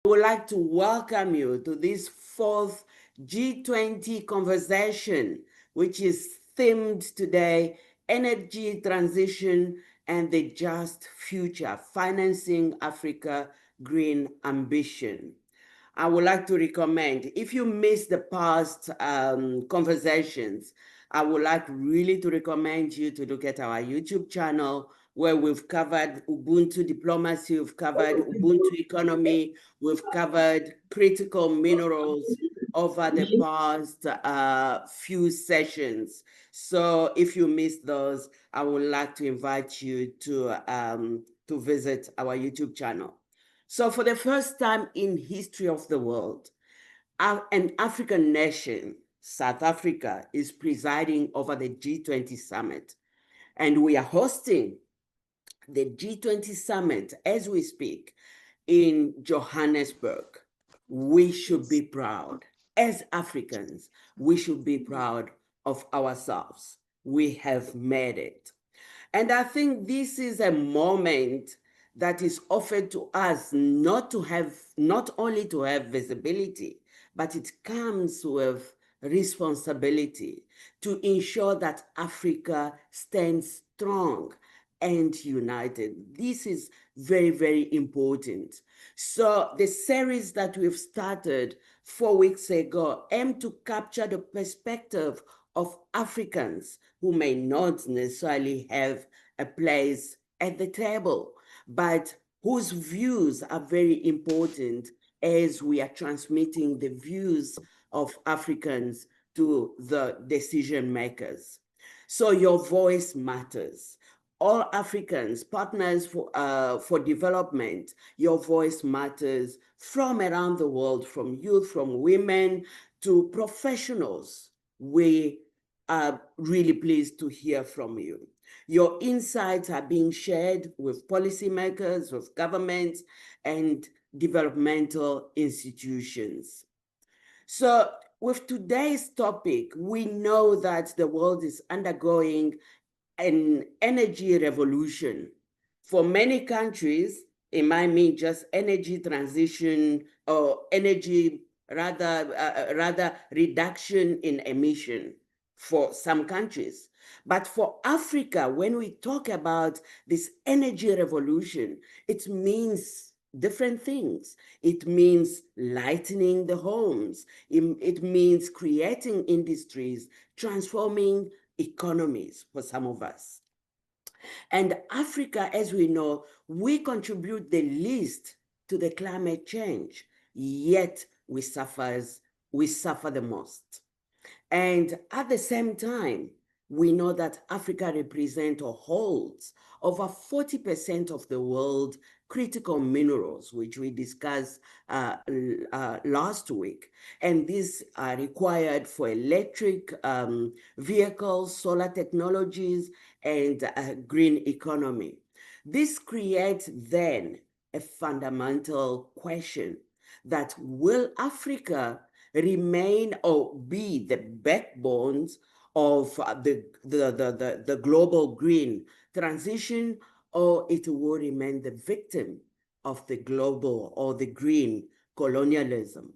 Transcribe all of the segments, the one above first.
I would like to welcome you to this fourth G20 conversation, which is themed today, Energy Transition and the Just Future, Financing Africa Green Ambition. I would like to recommend, if you missed the past conversations, I would like really to recommend you to look at our YouTube channel where we've covered Ubuntu diplomacy, we've covered Ubuntu economy, we've covered critical minerals over the past few sessions. So if you missed those, I would like to invite you to visit our YouTube channel. So for the first time in history of the world, an African nation, South Africa, is presiding over the G20 Summit. And we are hosting the G20 Summit as we speak in Johannesburg. We should be proud. As Africans, we should be proud of ourselves. We have made it. And I think this is a moment that is offered to us not only to have visibility, but it comes with responsibility to ensure that Africa stands strong and united. This is very, very important. So the series that we've started 4 weeks ago aim to capture the perspective of Africans who may not necessarily have a place at the table, but whose views are very important as we are transmitting the views of Africans to the decision makers. So your voice matters. All Africans, partners for development, your voice matters from around the world, from youth, from women to professionals. We are really pleased to hear from you. Your insights are being shared with policymakers, with governments, and developmental institutions. So with today's topic, we know that the world is undergoing an energy revolution. For many countries, it might mean just energy transition or energy rather reduction in emission for some countries. But for Africa, when we talk about this energy revolution, it means different things. It means lightening the homes. It means creating industries, transforming economies for some of us. And Africa, as we know, we contribute the least to the climate change, yet we suffer the most. And at the same time, we know that Africa represents or holds over 40% of the world's critical minerals, which we discussed last week. And these are required for electric vehicles, solar technologies, and green economy. This creates then a fundamental question that will Africa remain or be the backbones of the global green transition, or it will remain the victim of the global or the green colonialism.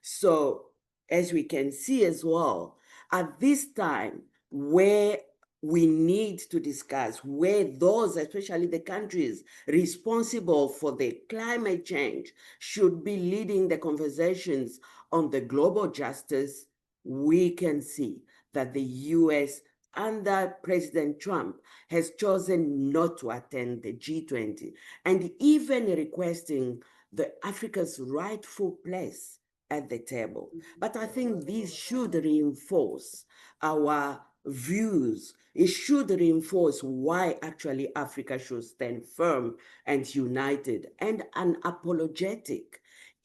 So as we can see as well, at this time where we need to discuss where those, especially the countries responsible for the climate change, should be leading the conversations on the global justice, we can see that the US under President Trump has chosen not to attend the G20 and even requesting the Africa's rightful place at the table. But I think this should reinforce our views. It should reinforce why actually Africa should stand firm and united and unapologetic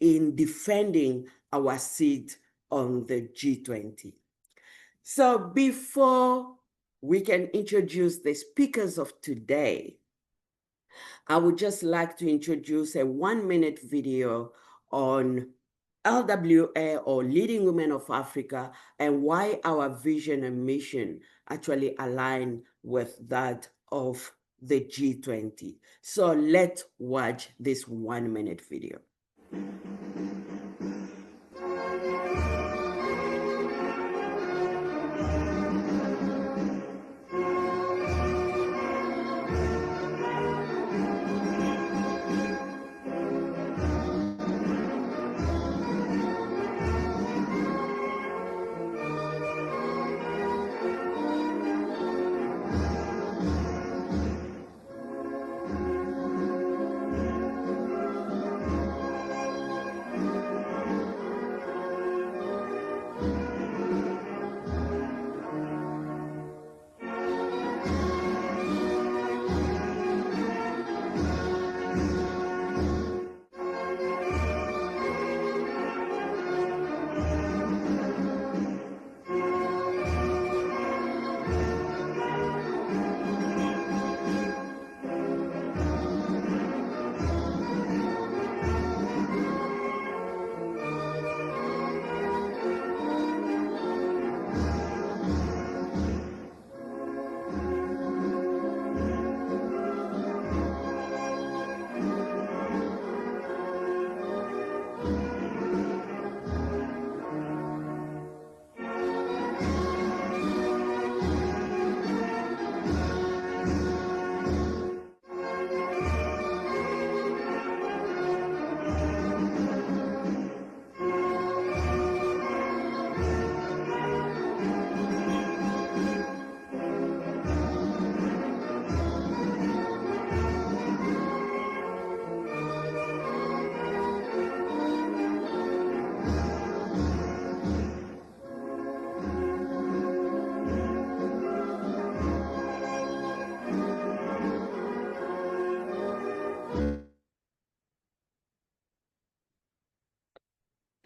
in defending our seat on the G20. So before we can introduce the speakers of today, I would just like to introduce a 1-minute video on LWA, or Leading Women of Africa, and why our vision and mission actually align with that of the G20. So let's watch this 1-minute video.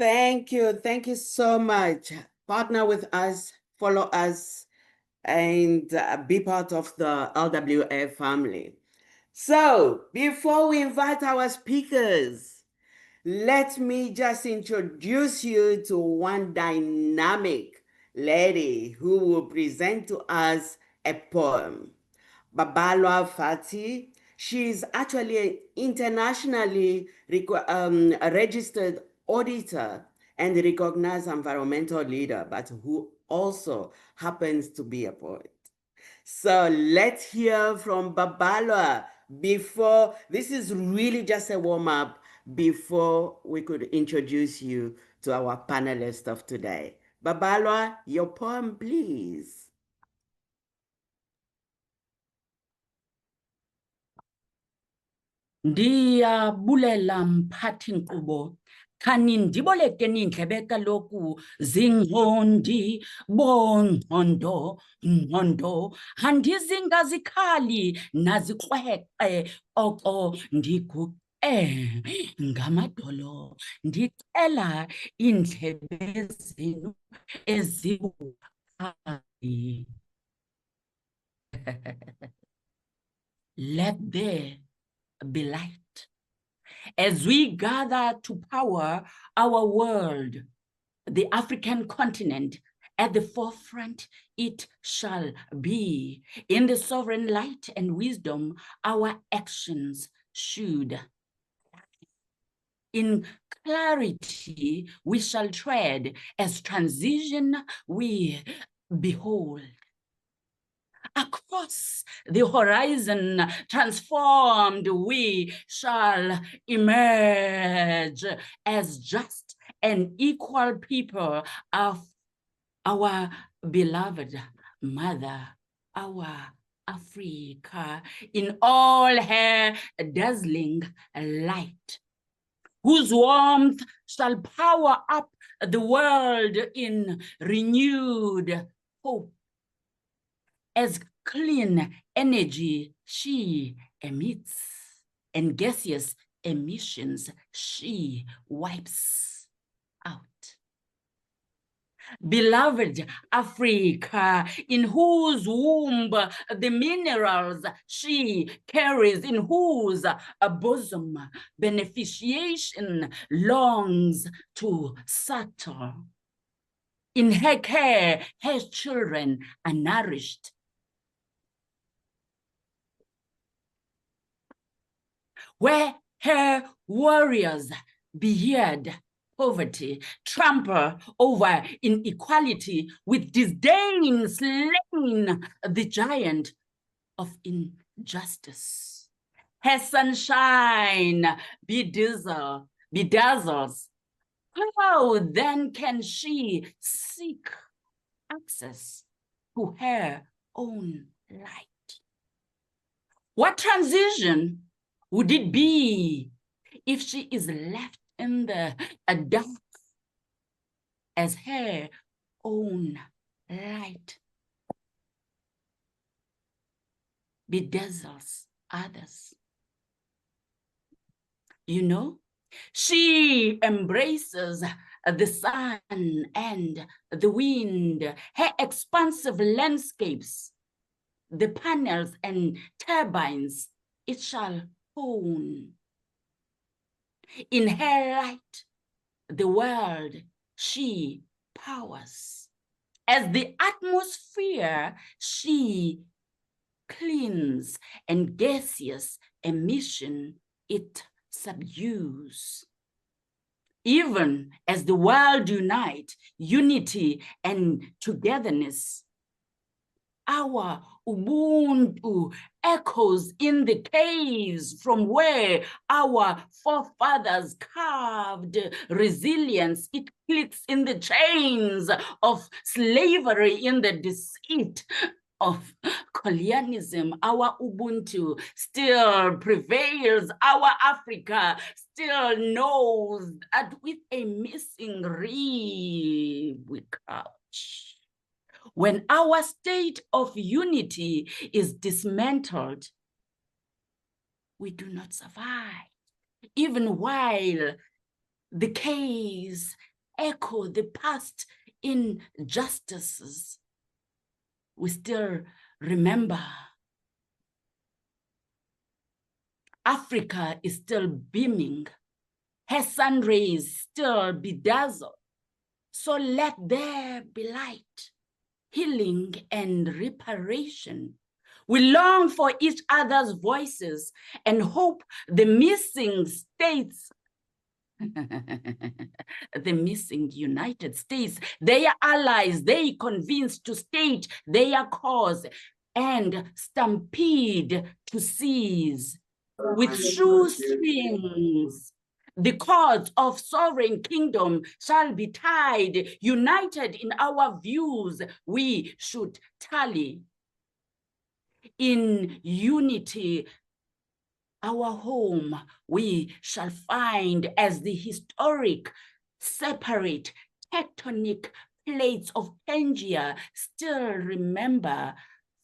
Thank you. Thank you so much. Partner with us, follow us, and be part of the LWA family. So, before we invite our speakers, let me just introduce you to one dynamic lady who will present to us a poem. Babalwa Fati. She's actually an internationally a registered auditor and recognized environmental leader, but who also happens to be a poet. So let's hear from Babalwa before, this is really just a warm-up before we could introduce you to our panelist of today. Babalwa, your poem, please. Ndiyabulela mphathi nkqubo, khani ndiboleke nindlebe kaloku zingqondi bongqondo ngqondo, handizingazikhali nazikrweqe oko ndiguqe ngamadolo, ndicela iindlebe zenu ezibukhali. Let there be light as we gather to power our world, the African continent. At the forefront it shall be. In the sovereign light and wisdom our actions should. In clarity we shall tread, as transition we behold. Across the horizon transformed we shall emerge as just and equal people of our beloved mother, our Africa, in all her dazzling light, whose warmth shall power up the world in renewed hope. As clean energy she emits, and gaseous emissions she wipes out. Beloved Africa, in whose womb the minerals she carries, in whose bosom beneficiation longs to settle. In her care, her children are nourished. Where her warriors beard poverty, trample over inequality, with disdain slain the giant of injustice. Her sunshine bedazzles. How then can she seek access to her own light? What transition would it be if she is left in the dark as her own light bedazzles others? You know, she embraces the sun and the wind, her expansive landscapes, the panels and turbines, it shall own. In her light, the world she powers. As the atmosphere she cleans, and gaseous emission it subdues. Even as the world unite, unity and togetherness, our Ubuntu echoes in the caves from where our forefathers carved resilience. It clicks in the chains of slavery, in the deceit of colonialism. Our Ubuntu still prevails. Our Africa still knows that with a missing rib we crouch. When our state of unity is dismantled, we do not survive. Even while the caves echo the past injustices, we still remember. Africa is still beaming. Her sun rays still bedazzle. So let there be light, healing and reparation. We long for each other's voices and hope the missing states, the missing United States, their allies, they convince to state their cause and stampede to seize with shoestrings. The cords of sovereign kingdom shall be tied, united in our views. We should tally in unity. Our home we shall find as the historic, separate, tectonic plates of Pangaea still remember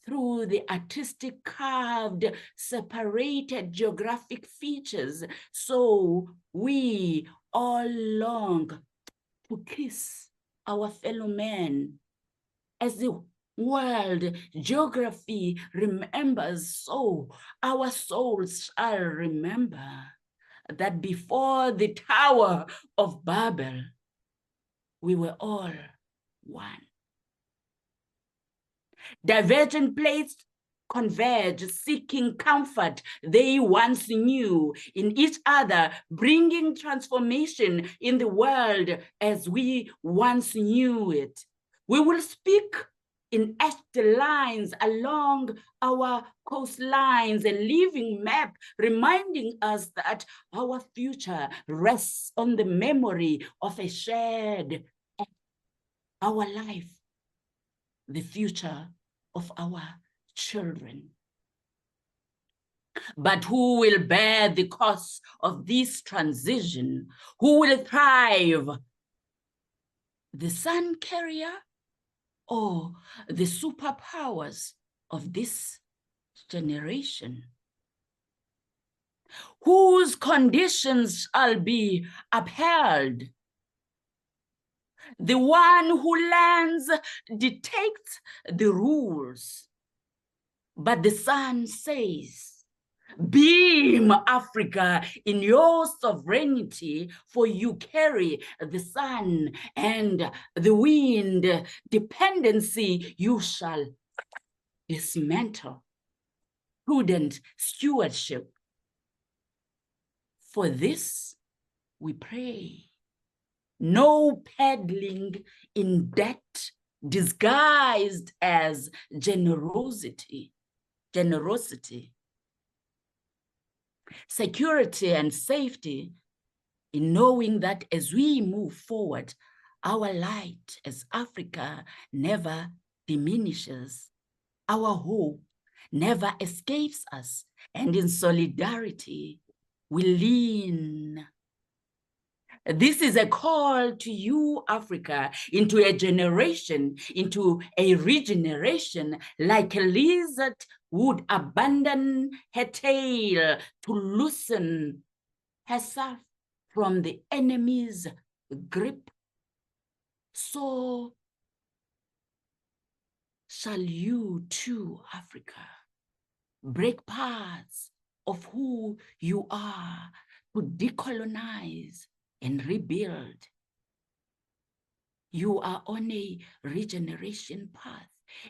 through the artistic carved, separated geographic features. So we all long to kiss our fellow men as the world geography remembers, so our souls shall remember that before the Tower of Babel, we were all one. Divergent plates converge, seeking comfort they once knew in each other, bringing transformation in the world as we once knew it. We will speak in etched lines along our coastlines, a living map reminding us that our future rests on the memory of a shared act. Our life, the future of our children. But who will bear the cost of this transition? Who will thrive? The sun carrier or the superpowers of this generation? Whose conditions shall be upheld? The one who lands dictates the rules, but the sun says, beam, Africa, in your sovereignty, for you carry the sun and the wind. Dependency you shall dismantle. Prudent stewardship. For this, we pray. No peddling in debt disguised as generosity. Security and safety in knowing that as we move forward, our light as Africa never diminishes. Our hope never escapes us. And in solidarity, we lean. This is a call to you, Africa, into a generation, into a regeneration, like a lizard would abandon her tail to loosen herself from the enemy's grip. So shall you too, Africa, break parts of who you are to decolonize and rebuild. You are on a regeneration path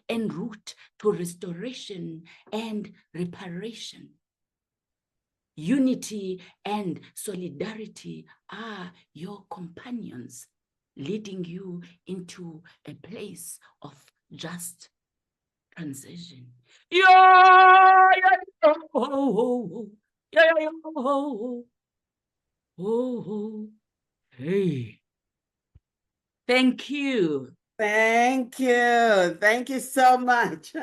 en route to restoration and reparation. Unity and solidarity are your companions, leading you into a place of just transition. Yeah, yeah, oh, yeah, yeah, oh, hey. Thank you. Thank you. Thank you so much.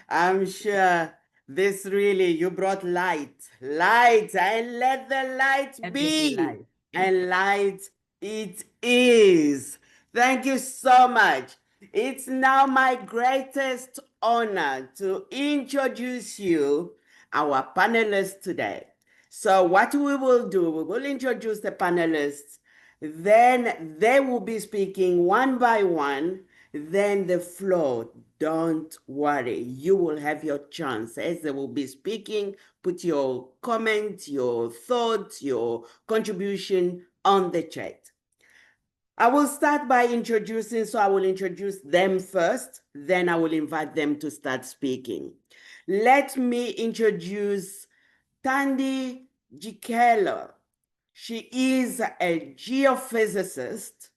I'm sure this really, you brought light. Light, and let the light Let there be be. light. And light it is. Thank you so much. It's now my greatest honor to introduce you, our panelists today. So what we will do, we will introduce the panelists, then they will be speaking one by one, then the floor. Don't worry, you will have your chance as they will be speaking. Put your comment, your thoughts, your contribution on the chat. I will start by introducing, so I will introduce them first, then I will invite them to start speaking. Let me introduce Thandi Jikelo. She is a geophysicist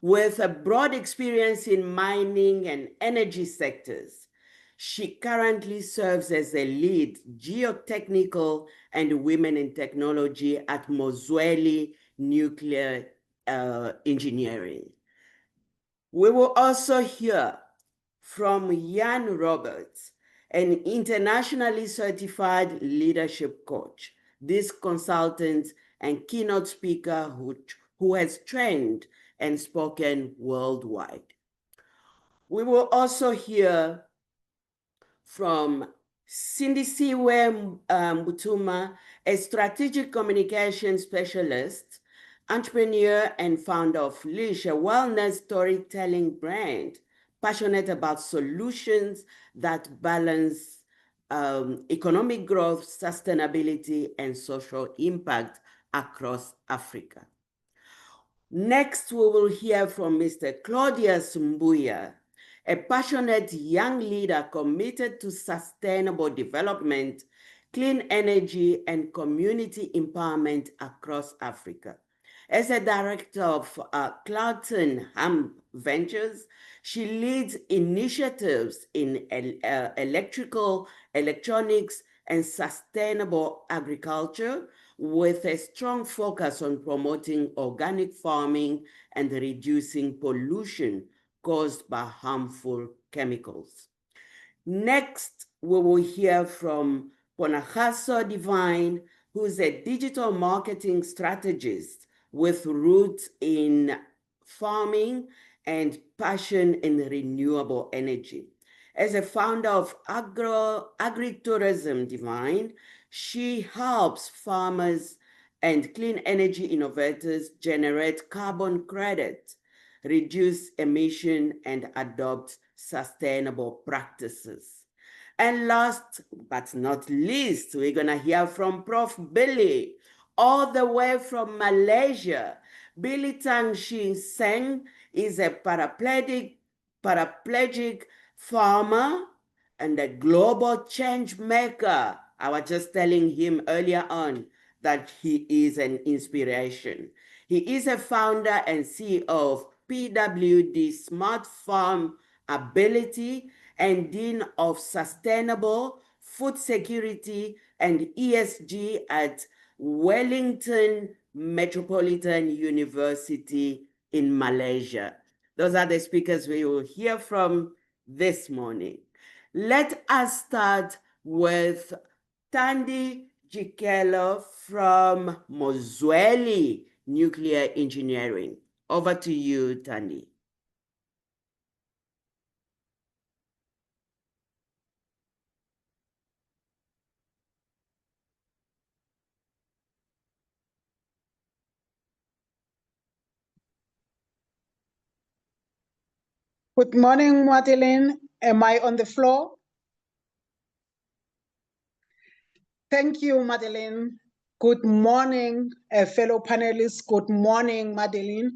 with a broad experience in mining and energy sectors. She currently serves as a lead geotechnical and women in technology at Mozweli Nuclear Engineering. We will also hear from Jan Roberts, an internationally certified leadership coach. This consultant and keynote speaker who has trained and spoken worldwide. We will also hear from Sindisiwe Mutuma, a strategic communication specialist, entrepreneur and founder of Leash, a wellness storytelling brand, passionate about solutions that balance economic growth, sustainability, and social impact across Africa. Next, we will hear from Mr. Claudius Mbuya, a passionate young leader committed to sustainable development, clean energy, and community empowerment across Africa. As a director of Cloughton Ham Ventures, she leads initiatives in electrical, electronics, and sustainable agriculture, with a strong focus on promoting organic farming and reducing pollution caused by harmful chemicals. Next, we will hear from Ponahaso Divine, who is a digital marketing strategist with roots in farming and passion in renewable energy. As a founder of Agritourism Divine, she helps farmers and clean energy innovators generate carbon credits, reduce emission, and adopt sustainable practices. And last but not least, we're going to hear from Prof. Billy, all the way from Malaysia. Billy Tang Shi Seng is a paraplegic farmer and a global change maker. I was just telling him earlier on that he is an inspiration. He is a founder and CEO of PWD Smart Farm Ability and Dean of Sustainable Food Security and ESG at Wellington Metropolitan University in Malaysia. Those are the speakers we will hear from this morning. Let us start with Thandi Jikelo from Mozweli Nuclear Engineering. Over to you, Thandi. Good morning, Madeline. Am I on the floor? Thank you, Madeline. Good morning, fellow panelists. Good morning, Madeline.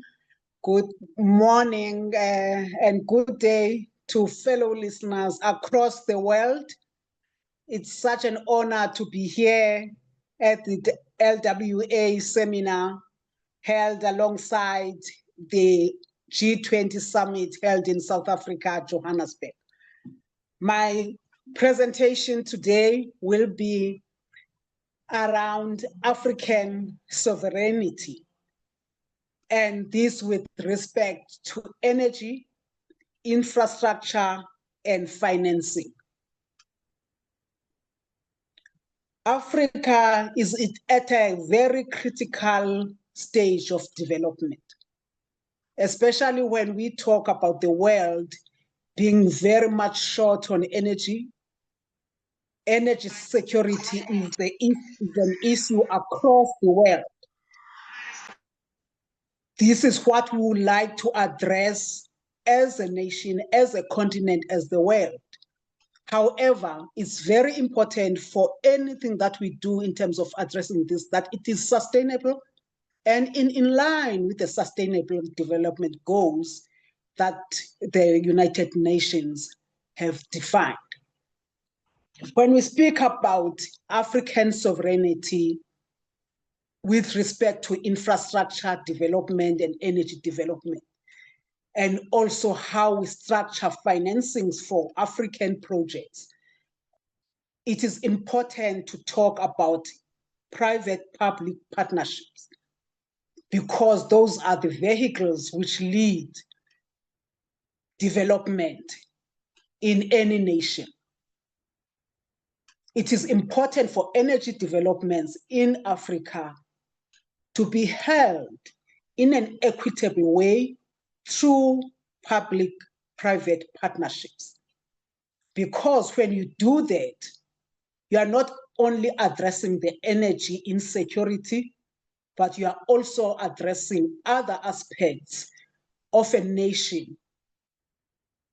Good morning and good day to fellow listeners across the world. It's such an honor to be here at the LWA seminar held alongside the G20 Summit held in South Africa, Johannesburg. My presentation today will be around African sovereignty, and this with respect to energy, infrastructure, and financing. Africa is at a very critical stage of development, especially when we talk about the world being very much short on energy. Energy security is an issue across the world. This is what we would like to address as a nation, as a continent, as the world. However, it's very important for anything that we do in terms of addressing this, that it is sustainable and in line with the Sustainable Development Goals that the United Nations have defined. When we speak about African sovereignty with respect to infrastructure development and energy development, and also how we structure financings for African projects, it is important to talk about private-public partnerships, because those are the vehicles which lead development in any nation. It is important for energy developments in Africa to be held in an equitable way through public-private partnerships. Because when you do that, you are not only addressing the energy insecurity, but you are also addressing other aspects of a nation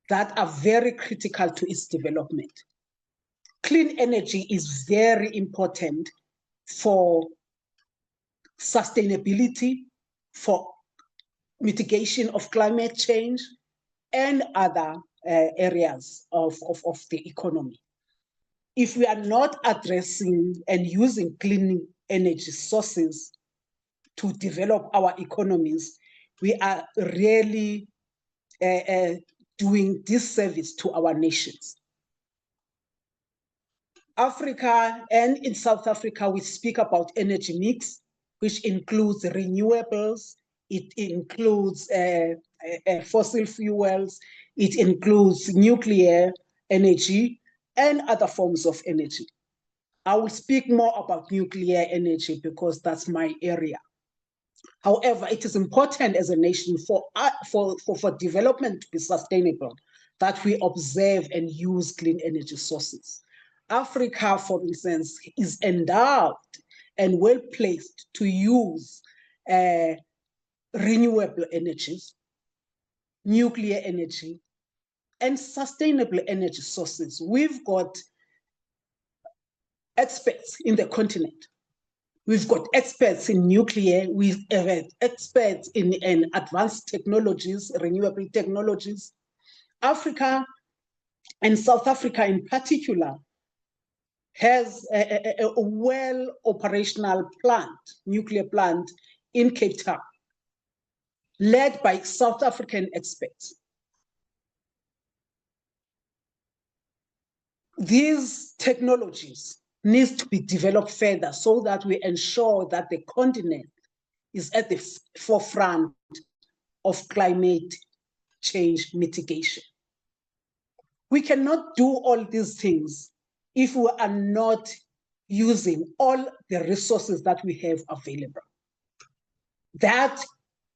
that are very critical to its development. Clean energy is very important for sustainability, for mitigation of climate change, and other areas of the economy. If we are not addressing and using clean energy sources to develop our economies, we are really doing disservice to our nations. Africa and in South Africa, we speak about energy mix, which includes renewables, it includes fossil fuels, it includes nuclear energy and other forms of energy. I will speak more about nuclear energy because that's my area. However, it is important as a nation for development to be sustainable that we observe and use clean energy sources. Africa, for instance, is endowed and well placed to use renewable energies, nuclear energy, and sustainable energy sources. We've got experts in the continent. We've got experts in nuclear, we've experts in advanced technologies, renewable technologies. Africa and South Africa in particular has a well operational plant, nuclear plant in Cape Town. led by South African experts. These technologies need to be developed further so that we ensure that the continent is at the forefront of climate change mitigation. We cannot do all these things if we are not using all the resources that we have available. That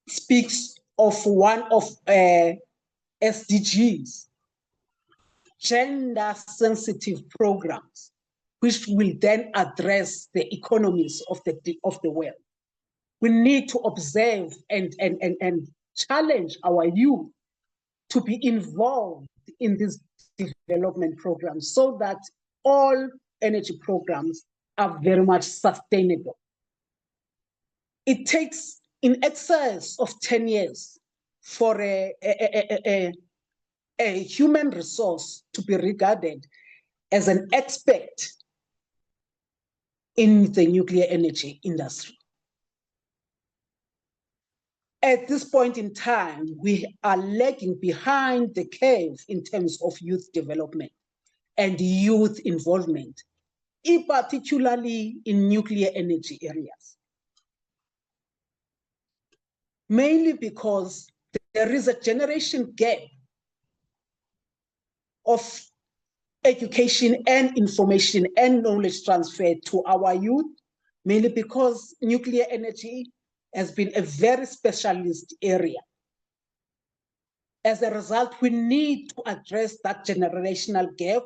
speaks of one of SDGs, gender-sensitive programs, which will then address the economies of the world. We need to observe and challenge our youth to be involved in these development programs so that all energy programs are very much sustainable. It takes in excess of 10 years for a human resource to be regarded as an expert in the nuclear energy industry. At this point in time, we are lagging behind the curve in terms of youth development and youth involvement, particularly in nuclear energy areas. Mainly because there is a generation gap of education and information and knowledge transfer to our youth, mainly because nuclear energy has been a very specialist area. As a result, we need to address that generational gap,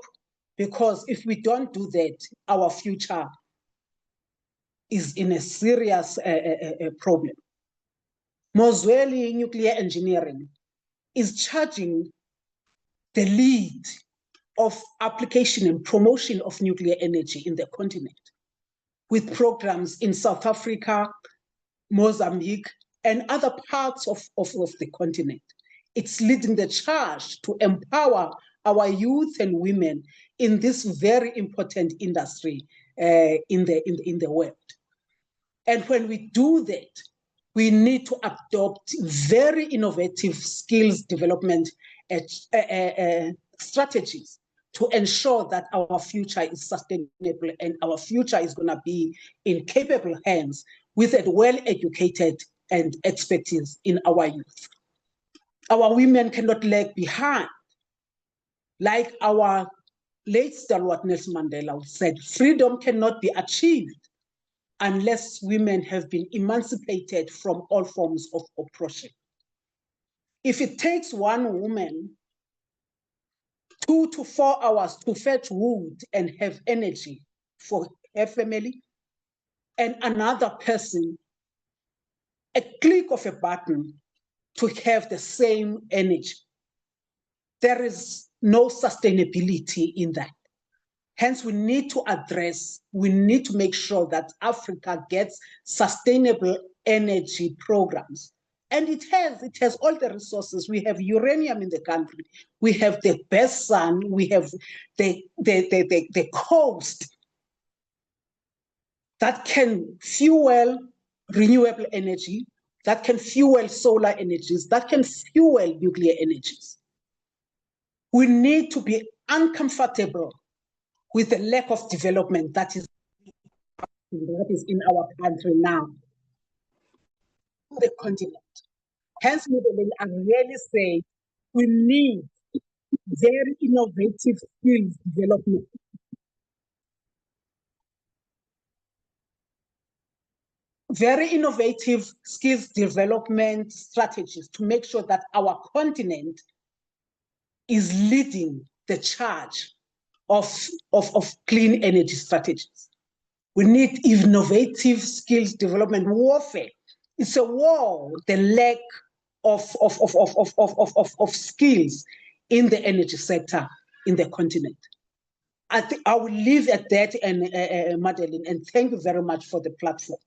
because if we don't do that, our future is in a serious problem. Mozweli Nuclear Engineering is charging the lead of application and promotion of nuclear energy in the continent, with programs in South Africa, Mozambique, and other parts of the continent. It's leading the charge to empower our youth and women in this very important industry in the world. And when we do that, we need to adopt very innovative skills development strategies to ensure that our future is sustainable and our future is going to be in capable hands with a well-educated and expertise in our youth. Our women cannot lag behind. Like our late stalwart Nelson Mandela said, freedom cannot be achieved unless women have been emancipated from all forms of oppression. If it takes one woman 2 to 4 hours to fetch wood and have energy for her family, and another person a click of a button to have the same energy, there is no sustainability in that. Hence, we need to make sure that Africa gets sustainable energy programs. And it has all the resources. We have uranium in the country. We have the best sun. We have the coast that can fuel renewable energy, that can fuel solar energies, that can fuel nuclear energies. We need to be uncomfortable with the lack of development that is in our country now, the continent. Hence, I really say we need very innovative skills development. Very innovative skills development strategies to make sure that our continent is leading the charge of clean energy strategies. We need innovative skills development. Warfare. It's a war, the lack of skills in the energy sector in the continent. I think I will leave at that, and Madeleine, and thank you very much for the platform.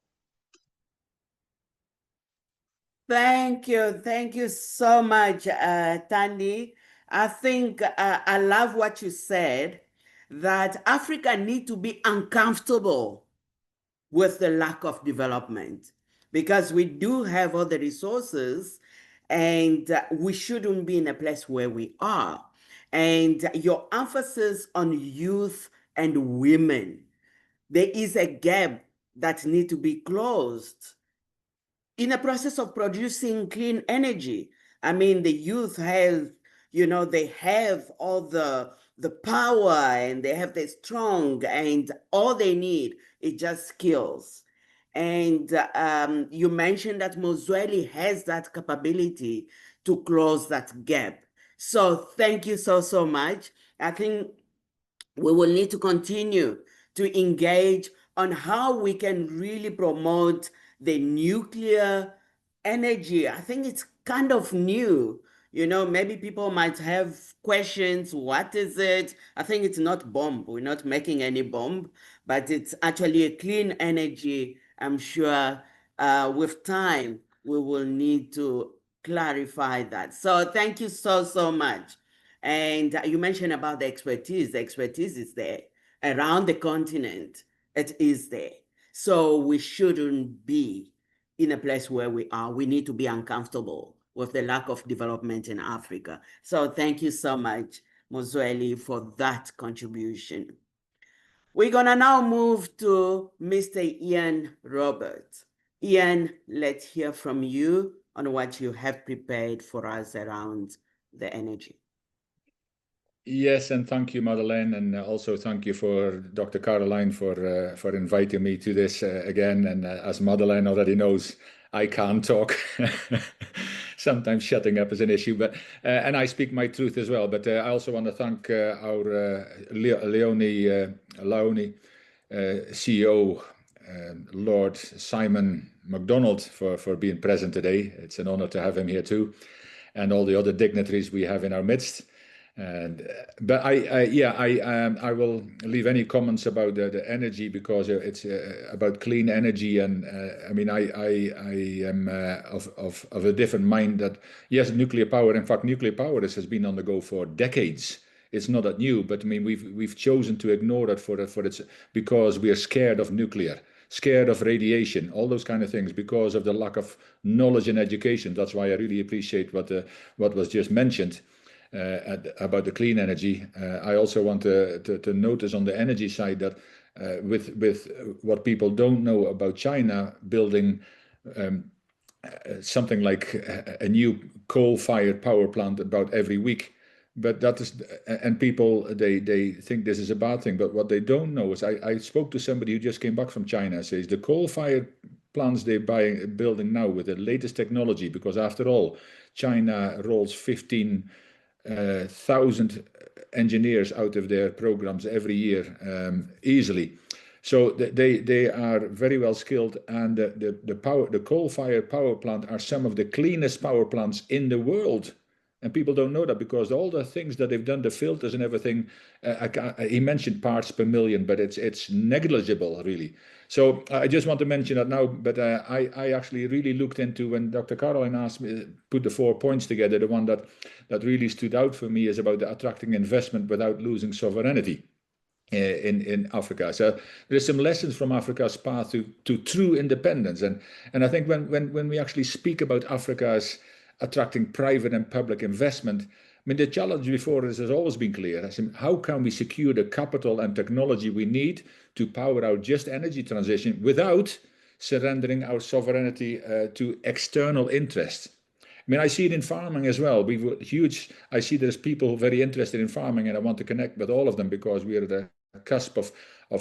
Thank you so much, Tandi. I think I love what you said, that Africa need to be uncomfortable with the lack of development, because we do have all the resources And we shouldn't be in a place where we are. And your emphasis on youth and women, there is a gap that needs to be closed in the process of producing clean energy. I mean, the youth have, they have all the power and they have the strong, and all they need is just skills. And you mentioned that Mozweli has that capability to close that gap. So thank you so much. I think we will need to continue to engage on how we can really promote the nuclear energy. I think it's kind of new. Maybe people might have questions. What is it? I think it's not bomb. We're not making any bomb, but it's actually a clean energy. I'm sure with time, we will need to clarify that. So thank you so much. And you mentioned about the expertise. The expertise is there around the continent. It is there. So we shouldn't be in a place where we are. We need to be uncomfortable with the lack of development in Africa. So thank you so much, Mozweli, for that contribution. We're gonna now move to Mr. Ian Roberts. Ian, let's hear from you on what you have prepared for us around the energy. Yes, and thank you, Madeleine, and also thank you for Dr. Caroline for inviting me to this again. And as Madeleine already knows, I can't talk. Sometimes shutting up is an issue, but and I speak my truth as well. But I also want to thank our LOANI CEO, Lord Simon MacDonald, for being present today. It's an honor to have him here too, and all the other dignitaries we have in our midst. But I will leave any comments about the energy, because it's about clean energy, and I mean I am of a different mind that yes, nuclear power. In fact, nuclear power has been on the go for decades. It's not that new, but I mean we've chosen to ignore it for its because we are scared of nuclear, scared of radiation, all those kind of things, because of the lack of knowledge and education. That's why I really appreciate what was just mentioned. About the clean energy. I also want to notice on the energy side that with what people don't know about China building something like a new coal-fired power plant about every week. But that is, and people, they think this is a bad thing, but what they don't know is I spoke to somebody who just came back from China, says the coal-fired plants they're building now with the latest technology, because after all, China rolls 15,000 engineers out of their programs every year easily. So they are very well skilled, and the coal-fired power plant are some of the cleanest power plants in the world. And people don't know that, because all the things that they've done, the filters and everything, he mentioned parts per million, but it's negligible, really. So I just want to mention that now, but I actually really looked into, when Dr. Caroline asked me, put the 4 points together, the one that really stood out for me is about attracting investment without losing sovereignty in Africa. So there's some lessons from Africa's path to true independence. And I think when we actually speak about Africa's attracting private and public investment, I mean, the challenge before us has always been clear. How can we secure the capital and technology we need to power our just energy transition without surrendering our sovereignty to external interests? I mean, I see it in farming as well. I see there's people very interested in farming, and I want to connect with all of them, because we are at the cusp of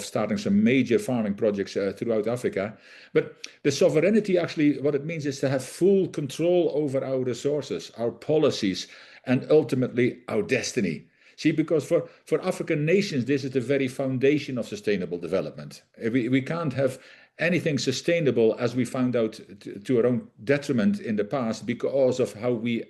starting some major farming projects throughout Africa. But the sovereignty, actually, what it means is to have full control over our resources, our policies, and ultimately our destiny. See, because for African nations, this is the very foundation of sustainable development. We can't have anything sustainable, as we found out, to our own detriment in the past, because of how we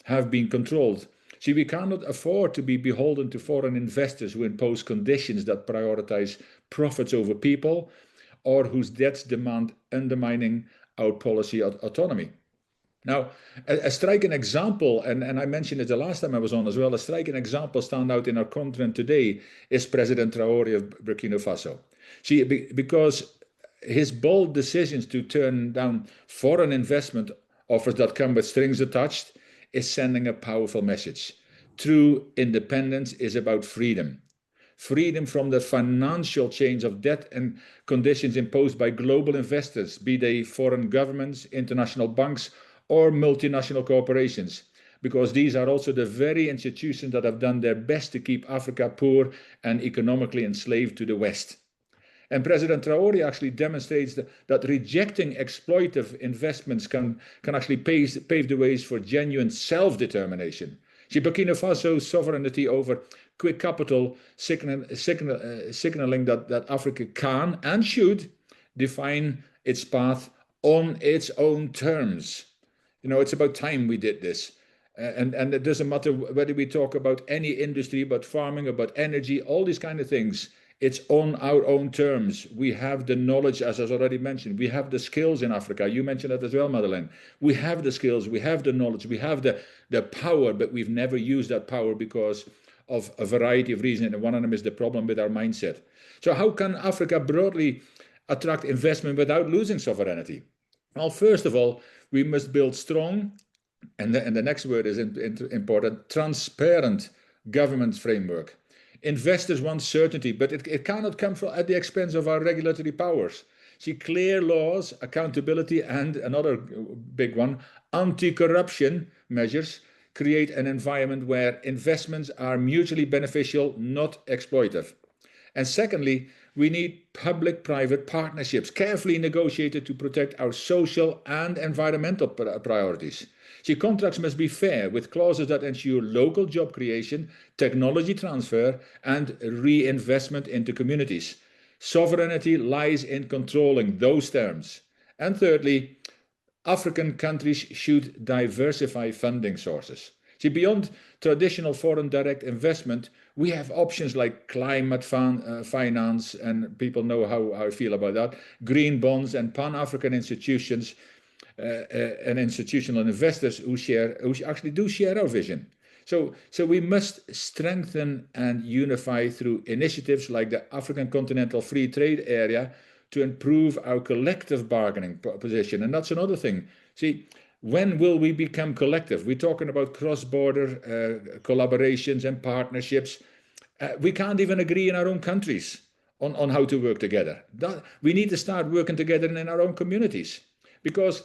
have been controlled. See, we cannot afford to be beholden to foreign investors who impose conditions that prioritize profits over people, or whose debts demand undermining our policy autonomy. Now, a striking example, and I mentioned it the last time I was on as well, a striking example stand out in our continent today is President Traoré of Burkina Faso. See, because his bold decisions to turn down foreign investment offers that come with strings attached, is sending a powerful message. True independence is about freedom. Freedom from the financial chains of debt and conditions imposed by global investors, be they foreign governments, international banks, or multinational corporations, because these are also the very institutions that have done their best to keep Africa poor and economically enslaved to the West. And President Traore actually demonstrates that rejecting exploitive investments can actually pave the ways for genuine self-determination. See, Burkina Faso's sovereignty over quick capital signaling that Africa can and should define its path on its own terms. You know, it's about time we did this. And it doesn't matter whether we talk about any industry, about farming, about energy, all these kind of things. It's on our own terms. We have the knowledge, as I already mentioned. We have the skills in Africa. You mentioned that as well, Madeleine. We have the skills, we have the knowledge, we have the power, but we've never used that power because of a variety of reasons. And one of them is the problem with our mindset. So how can Africa broadly attract investment without losing sovereignty? Well, first of all, we must build strong, and the next word is important, transparent government framework. Investors want certainty, but it cannot come at the expense of our regulatory powers. See, clear laws, accountability, and another big one, anti-corruption measures create an environment where investments are mutually beneficial, not exploitive. And secondly, we need public-private partnerships, carefully negotiated to protect our social and environmental priorities. See, contracts must be fair, with clauses that ensure local job creation, technology transfer, and reinvestment into communities. Sovereignty lies in controlling those terms. And thirdly, African countries should diversify funding sources. See, beyond traditional foreign direct investment, we have options like climate finance, and people know how I feel about that, green bonds, and Pan-African institutions and institutional investors who actually do share our vision. So we must strengthen and unify through initiatives like the African Continental Free Trade Area to improve our collective bargaining position. And that's another thing. See, when will we become collective? We're talking about cross-border collaborations and partnerships. We can't even agree in our own countries on how to work together. We need to start working together in our own communities, because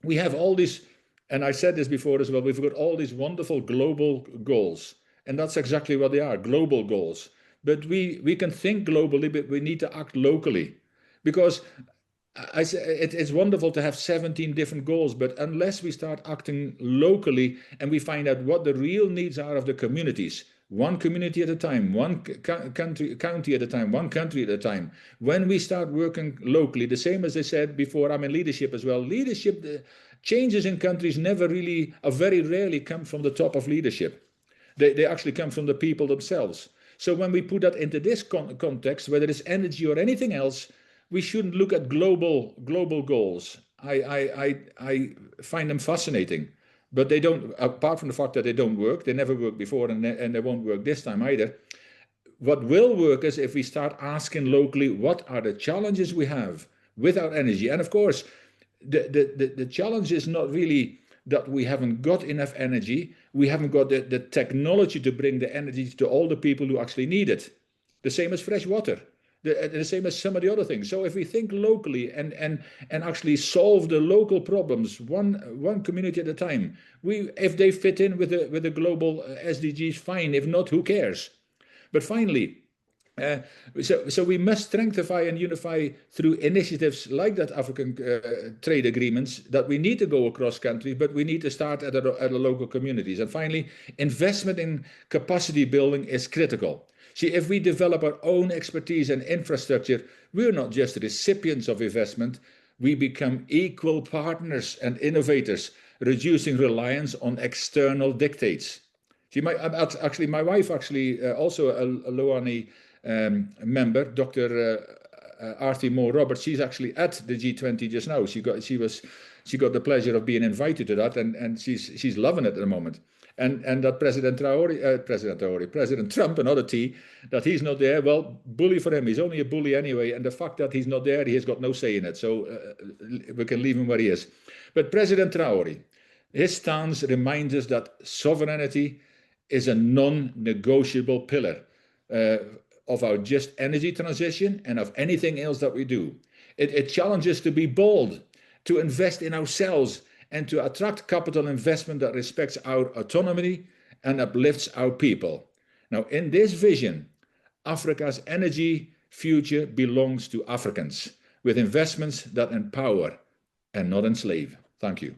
we have all these, and I said this before as well, we've got all these wonderful global goals, and that's exactly what they are, global goals. But we can think globally, but we need to act locally, because it's wonderful to have 17 different goals, but unless we start acting locally and we find out what the real needs are of the communities, one community at a time, one county at a time, one country at a time. When we start working locally, the same as I said before, I'm in leadership as well. Leadership changes in countries very rarely come from the top of leadership. They actually come from the people themselves. So when we put that into this context, whether it's energy or anything else, we shouldn't look at global goals. I find them fascinating. But they don't, apart from the fact that they don't work, they never worked before, and they won't work this time either. What will work is if we start asking locally, what are the challenges we have with our energy? And of course, the challenge is not really that we haven't got enough energy. We haven't got the technology to bring the energy to all the people who actually need it. The same as fresh water. The same as some of the other things. So if we think locally and actually solve the local problems one community at a time, if they fit in with the global SDGs, fine. If not, who cares? But finally, so we must strengthen and unify through initiatives like that African trade agreements, that we need to go across countries, but we need to start at the local communities. And finally, investment in capacity building is critical. See, if we develop our own expertise and infrastructure, we're not just recipients of investment, we become equal partners and innovators, reducing reliance on external dictates. See, my wife also a LOANI member, Dr. Artie Moore Roberts, she's actually at the G20 just now. She got the pleasure of being invited to that, and she's loving it at the moment. And that President Trump, another T, that he's not there. Well, bully for him. He's only a bully anyway. And the fact that he's not there, he has got no say in it. So we can leave him where he is. But President Traore, his stance reminds us that sovereignty is a non-negotiable pillar of our just energy transition and of anything else that we do. It challenges to be bold, to invest in ourselves, and to attract capital investment that respects our autonomy and uplifts our people. Now, in this vision, Africa's energy future belongs to Africans, with investments that empower and not enslave. Thank you.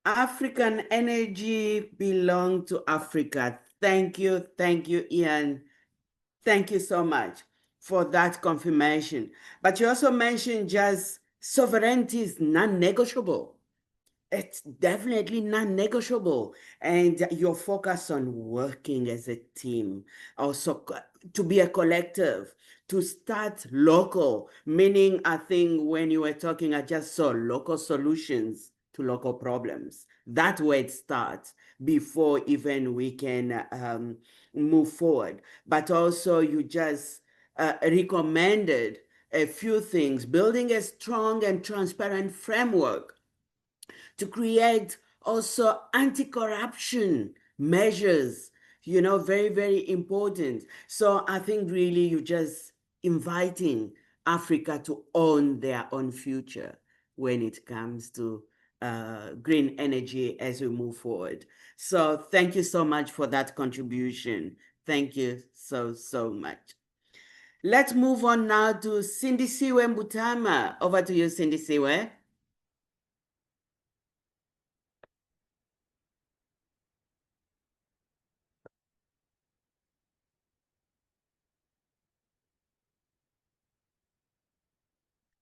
African energy belongs to Africa. Thank you, Ian. Thank you so much for that confirmation. But you also mentioned just sovereignty is non-negotiable. It's definitely non-negotiable. And your focus on working as a team, also to be a collective, to start local, meaning I think when you were talking, I just saw local solutions to local problems. That's where it starts before even we can move forward. But also you just recommended a few things, building a strong and transparent framework to create also anti-corruption measures, very, very important. So I think really you're just inviting Africa to own their own future when it comes to green energy as we move forward. So thank you so much for that contribution. Thank you so, so much. Let's move on now to Cindy Siwe Mbutama. Over to you, Cindy Siwe.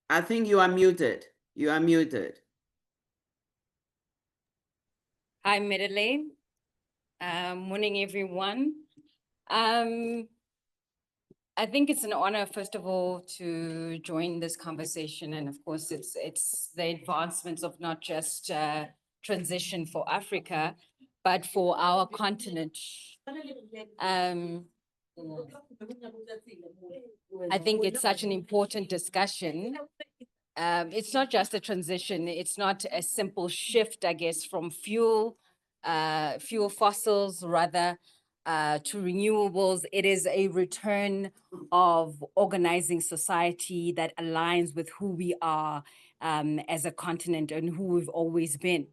I think you are muted. You are muted. Hi, Medley. Morning, everyone. I think it's an honor, first of all, to join this conversation. And of course, it's the advancements of not just transition for Africa, but for our continent. I think it's such an important discussion. It's not just a transition. It's not a simple shift, I guess, from fuel fossils, rather, to renewables. It is a return of organizing society that aligns with who we are as a continent and who we've always been.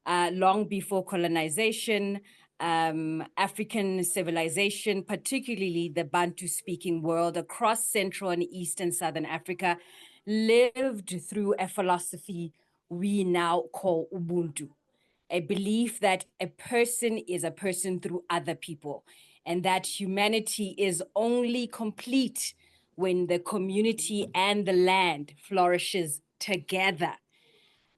Long before colonization, African civilization, particularly the Bantu-speaking world across Central and Eastern Southern Africa, lived through a philosophy we now call Ubuntu, a belief that a person is a person through other people, and that humanity is only complete when the community and the land flourishes together.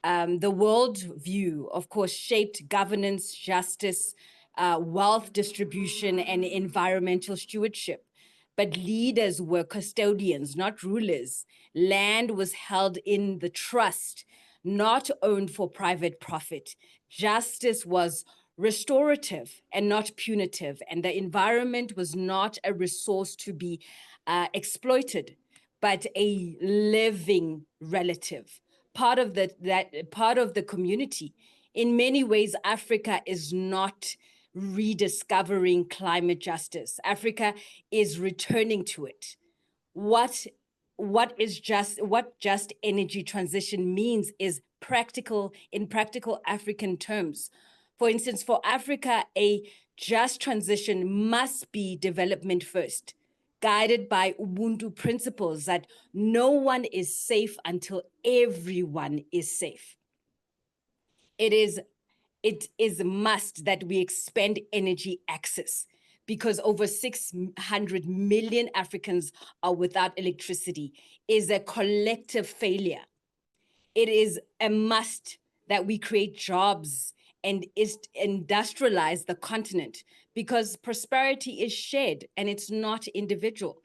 The world view, of course, shaped governance, justice, wealth distribution, and environmental stewardship. But leaders were custodians, not rulers. Land was held in the trust, not owned for private profit. Justice was restorative and not punitive. And the environment was not a resource to be exploited, but a living relative, part of the community. In many ways, Africa is not rediscovering climate justice. Africa is returning to it. What just energy transition means is in practical African terms. For instance, for Africa, a just transition must be development first, guided by Ubuntu principles that no one is safe until everyone is safe. It is a must that we expand energy access, because over 600 million Africans are without electricity, is a collective failure. It is a must that we create jobs and industrialize the continent, because prosperity is shared and it's not individual.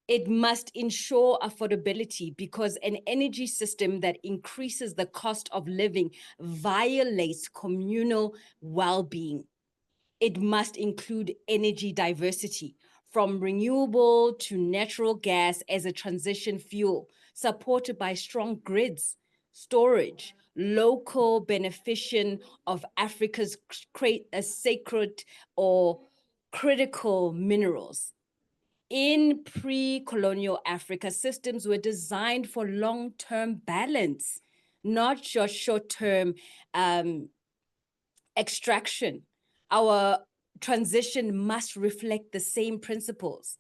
It must ensure affordability, because an energy system that increases the cost of living violates communal well-being. It must include energy diversity, from renewable to natural gas as a transition fuel, supported by strong grids, storage, local beneficiation of Africa's sacred or critical minerals. In pre-colonial Africa, systems were designed for long-term balance, not just short-term extraction. Our transition must reflect the same principles.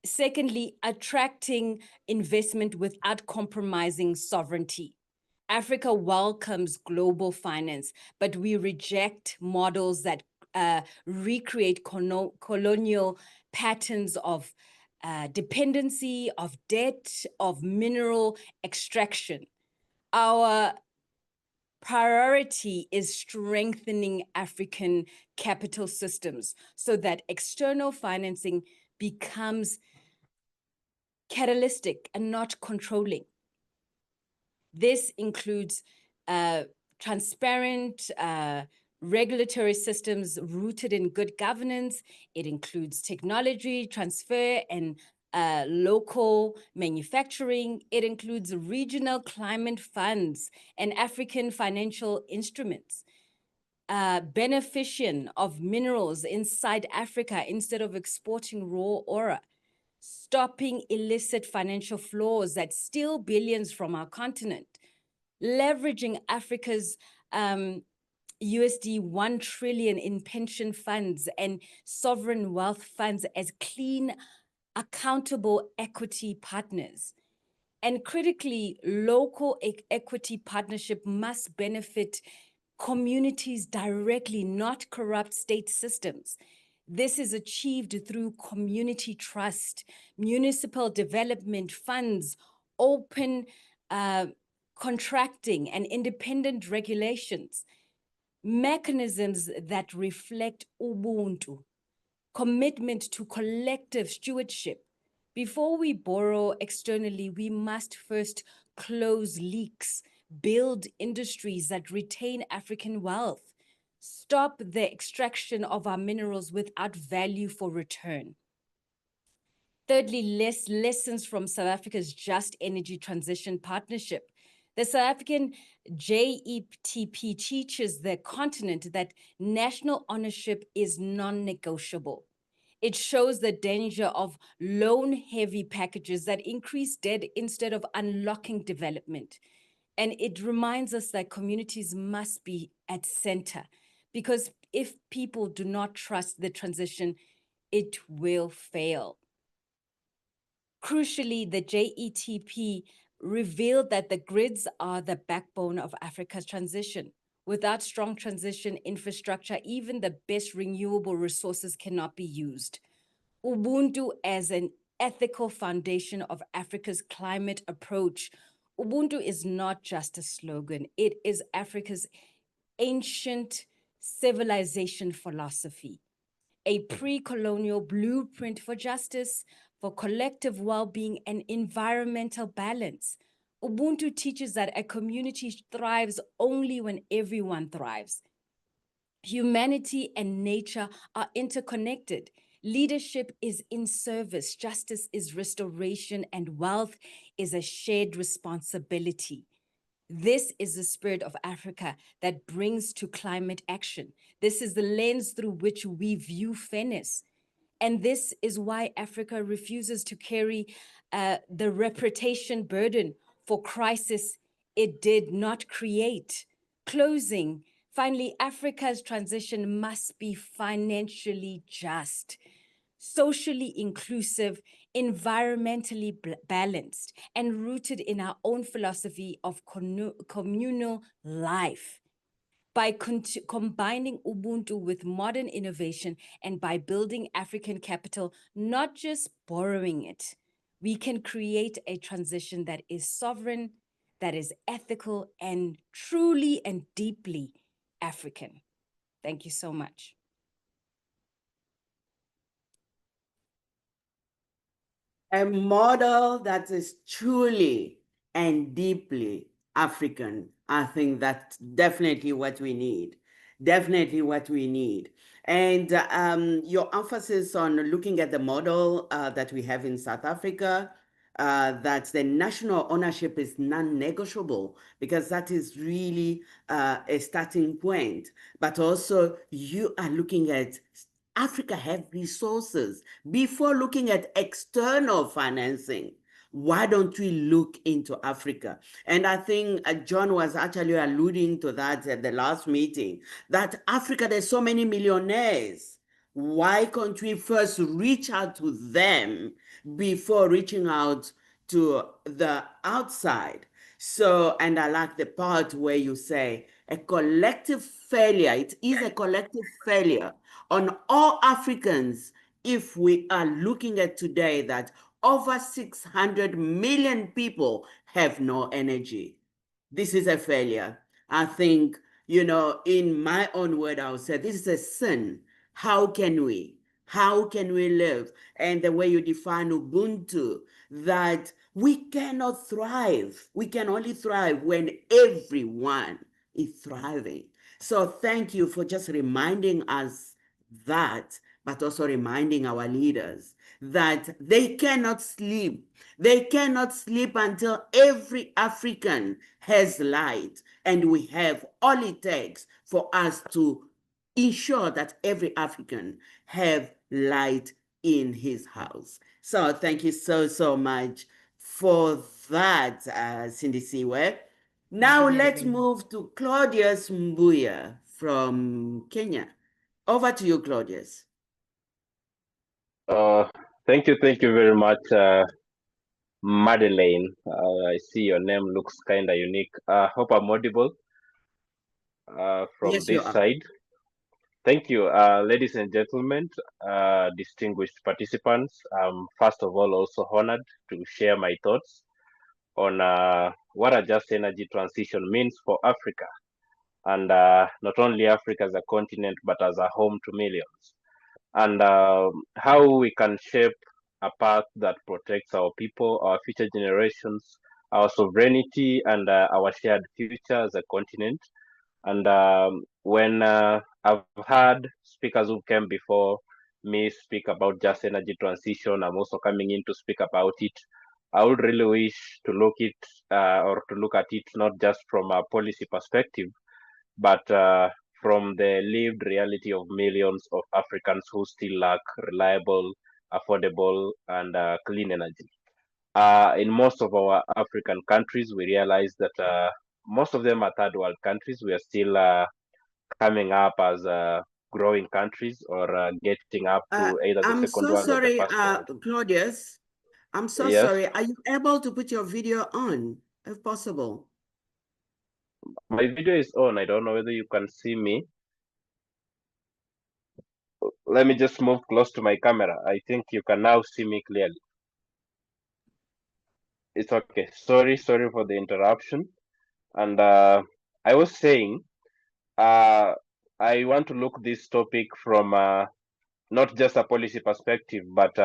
Secondly, attracting investment without compromising sovereignty. Africa welcomes global finance, but we reject models that recreate colonial patterns of dependency, of debt, of mineral extraction. Our priority is strengthening African capital systems so that external financing becomes catalytic and not controlling. This includes transparent regulatory systems rooted in good governance. It includes technology transfer and local manufacturing. It includes regional climate funds and African financial instruments. Beneficiation of minerals inside Africa instead of exporting raw ore. Stopping illicit financial flows that steal billions from our continent. Leveraging Africa's USD 1 trillion in pension funds and sovereign wealth funds as clean, accountable equity partners. And critically, local equity partnership must benefit communities directly, not corrupt state systems. This is achieved through community trust, municipal development funds, open contracting, and independent regulations. Mechanisms that reflect Ubuntu, commitment to collective stewardship. Before we borrow externally, we must first close leaks, build industries that retain African wealth, stop the extraction of our minerals without value for return. Thirdly, lessons from South Africa's Just Energy Transition Partnership. The South African JETP teaches the continent that national ownership is non-negotiable. It shows the danger of loan-heavy packages that increase debt instead of unlocking development. And it reminds us that communities must be at center, because if people do not trust the transition, it will fail. Crucially, the JETP revealed that the grids are the backbone of Africa's transition. Without strong transition infrastructure, even the best renewable resources cannot be used. Ubuntu as an ethical foundation of Africa's climate approach. Ubuntu is not just a slogan, it is Africa's ancient civilization philosophy, a pre-colonial blueprint for justice, for collective well-being and environmental balance. Ubuntu teaches that a community thrives only when everyone thrives. Humanity and nature are interconnected. Leadership is in service, justice is restoration, and wealth is a shared responsibility. This is the spirit of Africa that brings to climate action. This is the lens through which we view fairness. And this is why Africa refuses to carry the reputation burden for crisis it did not create. Closing, finally, Africa's transition must be financially just, socially inclusive, environmentally balanced, and rooted in our own philosophy of communal life. By combining Ubuntu with modern innovation and by building African capital, not just borrowing it, we can create a transition that is sovereign, that is ethical, and truly and deeply African. Thank you so much. A model that is truly and deeply African. I think that's definitely what we need. Definitely what we need. And your emphasis on looking at the model that we have in South Africa, that the national ownership is non-negotiable, because that is really a starting point. But also you are looking at Africa have resources. Before looking at external financing, why don't we look into Africa? And I think John was actually alluding to that at the last meeting, that Africa, there's so many millionaires. Why can't we first reach out to them before reaching out to the outside? So, and I like the part where you say a collective failure, it is a collective failure on all Africans if we are looking at today that over 600 million people have no energy. This is a failure. I think, in my own word, I would say this is a sin. How can we? How can we live? And the way you define Ubuntu, that we cannot thrive. We can only thrive when everyone is thriving. So thank you for just reminding us that, but also reminding our leaders that they cannot sleep. They cannot sleep until every African has light, and we have all it takes for us to ensure that every African have light in his house. So thank you so, so much for that, Cindy Siwe. Now let's move to Claudius Mbuya from Kenya. Over to you, Claudius. Thank you very much, Madeleine. I see your name looks kind of unique. Hope I'm audible from Yes, you this are. side. Thank you, ladies and gentlemen, distinguished participants. First of all, also honored to share my thoughts on what a just energy transition means for Africa, and not only Africa as a continent, but as a home to millions, and how we can shape a path that protects our people, our future generations, our sovereignty, and our shared future as a continent. And when I've heard speakers who came before me speak about just energy transition, I'm also coming in to speak about it. I would really wish to look at it not just from a policy perspective, but from the lived reality of millions of Africans who still lack reliable, affordable, and clean energy. In most of our African countries, we realize that most of them are third world countries. We are still coming up as growing countries, or getting up to either the I'm second so world or the sorry, first world. Claudius. I'm so Yes, sorry. Are you able to put your video on, if possible? my video is on. I don't know whether you can see me. Let me just move close to my camera. I think you can now see me clearly. It's okay. Sorry for the interruption. And I was saying, I want to look this topic from not just a policy perspective, but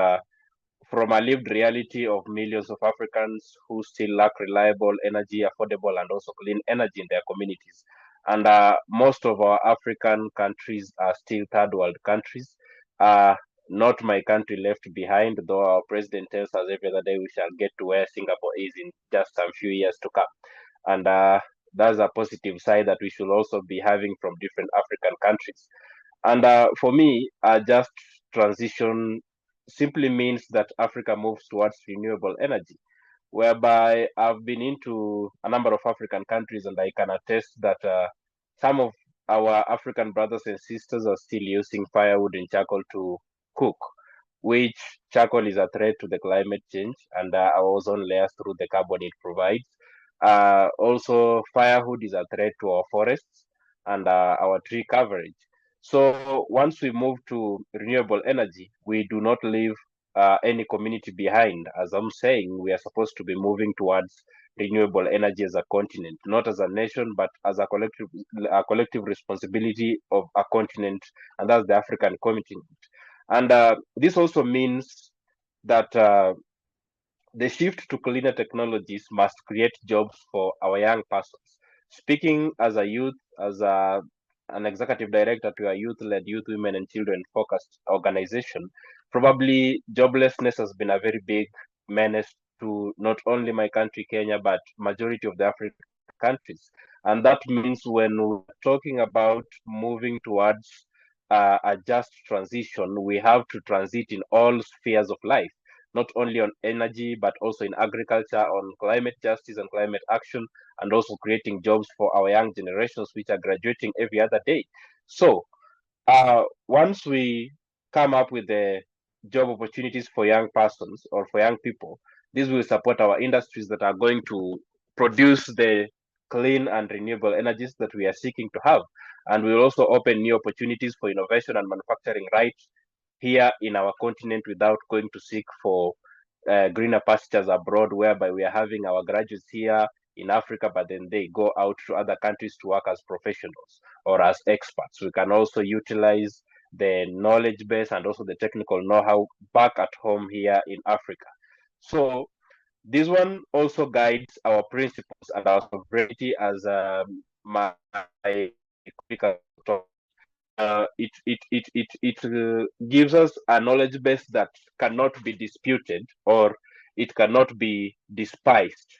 from a lived reality of millions of Africans who still lack reliable energy, affordable, and also clean energy in their communities. And most of our African countries are still third world countries. Uh, Not my country left behind, though our president tells us every other day we shall get to where Singapore is in just some few years to come. And that's a positive side that we should also be having from different African countries. And for me, just transition simply means that Africa moves towards renewable energy, whereby I've been into a number of African countries, and I can attest that some of our African brothers and sisters are still using firewood and charcoal to cook, which charcoal is a threat to the climate change and our ozone layers through the carbon it provides. Also, firewood is a threat to our forests and our tree coverage. So once we move to renewable energy, we do not live any community behind. As I'm saying, we are supposed to be moving towards renewable energy as a continent, not as a nation, but as a collective responsibility of a continent, and that's the African continent. And this also means that the shift to cleaner technologies must create jobs for our young persons. Speaking as a youth, as an executive director to a youth-led youth, women, and children-focused organization, probably joblessness has been a very big menace to not only my country, Kenya, but majority of the African countries. And that means when we're talking about moving towards a just transition, we have to transit in all spheres of life, not only on energy, but also in agriculture, on climate justice and climate action, and also creating jobs for our young generations, which are graduating every other day. So once we come up with the job opportunities for young persons or for young people, this will support our industries that are going to produce the clean and renewable energies that we are seeking to have. And we will also open new opportunities for innovation and manufacturing right here in our continent without going to seek for greener pastures abroad, whereby we are having our graduates here in Africa, but then they go out to other countries to work as professionals or as experts. We can also utilize the knowledge base and also the technical know-how back at home here in Africa. So this one also guides our principles and our sovereignty, as my colleague talked. It gives us a knowledge base that cannot be disputed, or it cannot be despised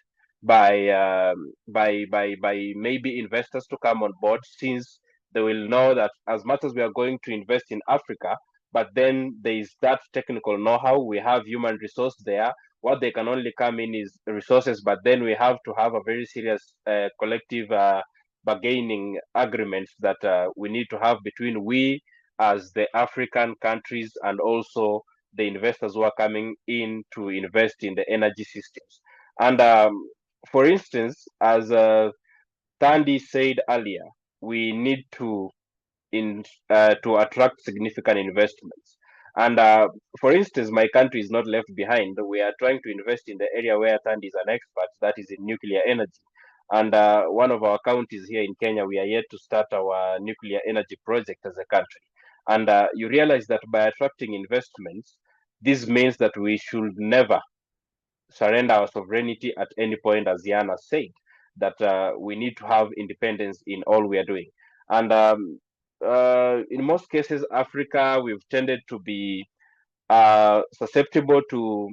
by maybe investors to come on board, since they will know that as much as we are going to invest in Africa, but then there is that technical know-how, we have human resource there. What they can only come in is resources, but then we have to have a very serious collective bargaining agreements that we need to have between we as the African countries and also the investors who are coming in to invest in the energy systems. And for instance, as Tandy said earlier, we need to attract significant investments. And for instance, my country is not left behind. We are trying to invest in the area where Tandy is an expert, that is in nuclear energy. And one of our counties here in Kenya, we are yet to start our nuclear energy project as a country. And you realize that by attracting investments, this means that we should never surrender our sovereignty at any point, as Yana said, that we need to have independence in all we are doing. And in most cases, Africa, we've tended to be susceptible to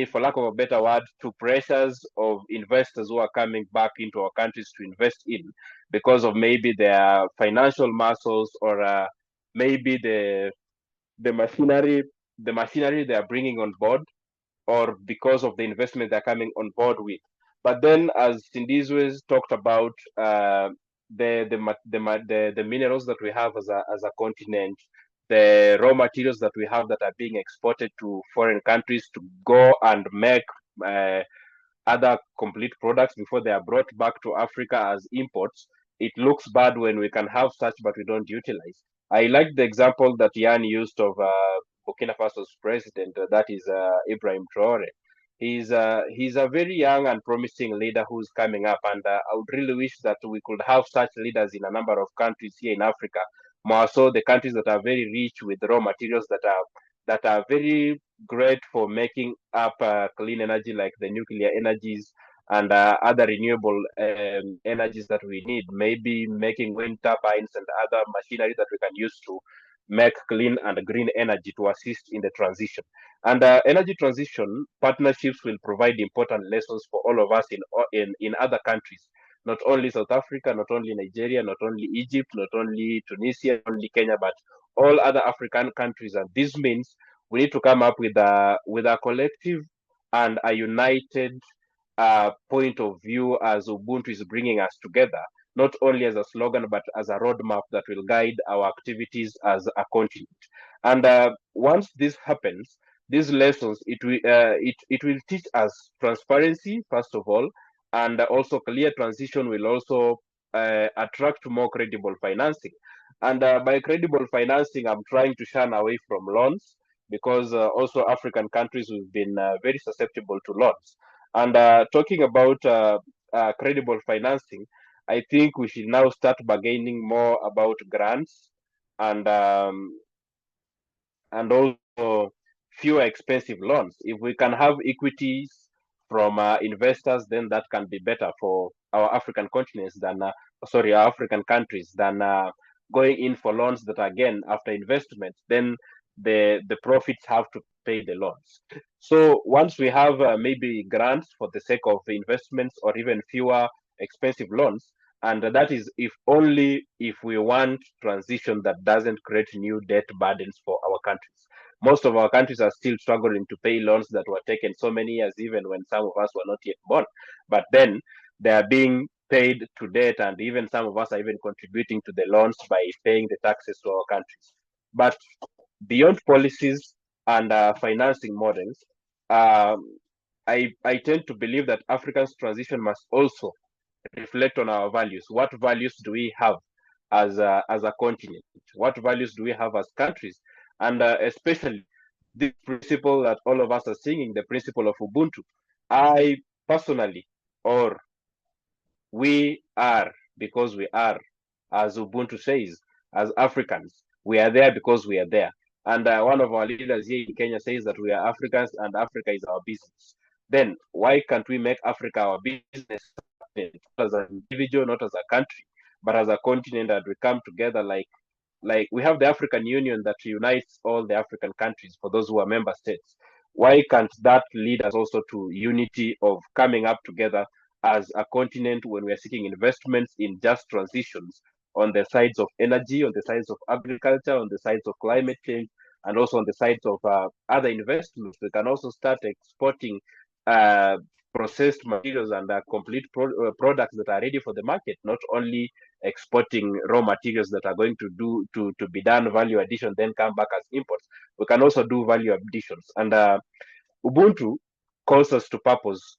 for lack of a better word, to pressures of investors who are coming back into our countries to invest in, because of maybe their financial muscles, or maybe the machinery they are bringing on board, or because of the investment they're coming on board with. But then, as Sindizwe talked about, the minerals that we have as a continent, the raw materials that we have that are being exported to foreign countries to go and make other complete products before they are brought back to Africa as imports. It looks bad when we can have such, but we don't utilize. I like the example that Yan used of Burkina Faso's president, that is Ibrahim Traore. He's a very young and promising leader who's coming up, and I would really wish that we could have such leaders in a number of countries here in Africa, more so the countries that are very rich with raw materials that are very great for making up clean energy, like the nuclear energies and other renewable energies that we need, maybe making wind turbines and other machinery that we can use to make clean and green energy to assist in the transition. And energy transition partnerships will provide important lessons for all of us in other countries, not only South Africa, not only Nigeria, not only Egypt, not only Tunisia, not only Kenya, but all other African countries. And this means we need to come up with a collective and a united point of view, as Ubuntu is bringing us together, not only as a slogan, but as a roadmap that will guide our activities as a continent. And once this happens, these lessons, it will teach us transparency, first of all, and also clear transition will also attract more credible financing. And by credible financing, I'm trying to shun away from loans, because also African countries have been very susceptible to loans. And talking about credible financing, I think we should now start bargaining more about grants, and also fewer expensive loans. If we can have equities from investors, then that can be better for our African continents than, our African countries, than going in for loans that, again, after investment, then the profits have to pay the loans. So once we have maybe grants for the sake of investments, or even fewer expensive loans, and that is if only if we want transition that doesn't create new debt burdens for our countries. Most of our countries are still struggling to pay loans that were taken so many years, even when some of us were not yet born. But then they are being paid to debt, and even some of us are even contributing to the loans by paying the taxes to our countries. But beyond policies and financing models, I tend to believe that Africa's transition must also reflect on our values. What values do we have as a continent? What values do we have as countries? And especially this principle that all of us are singing, the principle of Ubuntu. I personally, or we are because we are, as Ubuntu says, as Africans. We are there because we are there. And one of our leaders here in Kenya says that we are Africans and Africa is our business. Then why can't we make Africa our business, not as an individual, not as a country, but as a continent, that we come together like we have the African Union that unites all the African countries for those who are member states. Why can't that lead us also to unity of coming up together as a continent when we are seeking investments in just transitions on the sides of energy, on the sides of agriculture, on the sides of climate change, and also on the sides of other investments? We can also start exporting uh, processed materials and complete products that are ready for the market, not only exporting raw materials that are going to be done value addition, then come back as imports. We can also do value additions. And Ubuntu calls us to purpose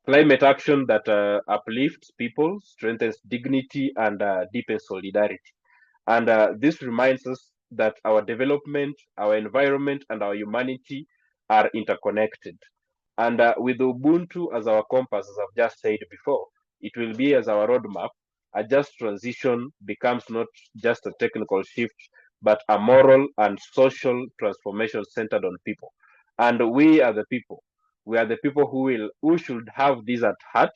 climate action that uplifts people, strengthens dignity, and deepens solidarity. And this reminds us that our development, our environment, and our humanity are interconnected. And with Ubuntu as our compass, as I've just said before, it will be as our roadmap. A just transition becomes not just a technical shift, but a moral and social transformation centered on people. And we are the people. We are the people who should have this at heart.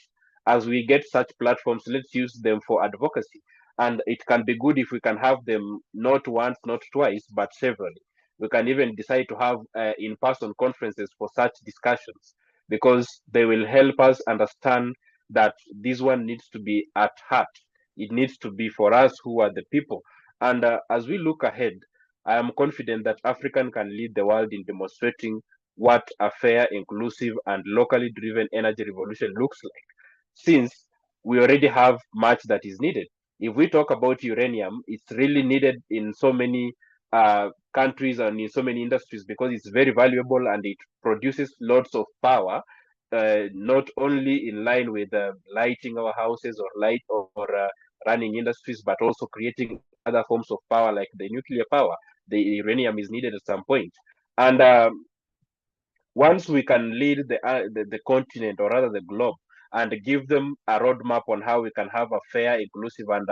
As we get such platforms, let's use them for advocacy. And it can be good if we can have them not once, not twice, but severally. We can even decide to have in-person conferences for such discussions, because they will help us understand that this one needs to be at heart. It needs to be for us who are the people. And as we look ahead, I am confident that African can lead the world in demonstrating what a fair, inclusive, and locally driven energy revolution looks like, since we already have much that is needed. If we talk about uranium, it's really needed in so many countries and in so many industries, because it's very valuable and it produces lots of power, not only in line with lighting our houses or light or running industries, but also creating other forms of power like the nuclear power. The uranium is needed at some point. And once we can lead the continent, or rather the globe, and give them a roadmap on how we can have a fair, inclusive, and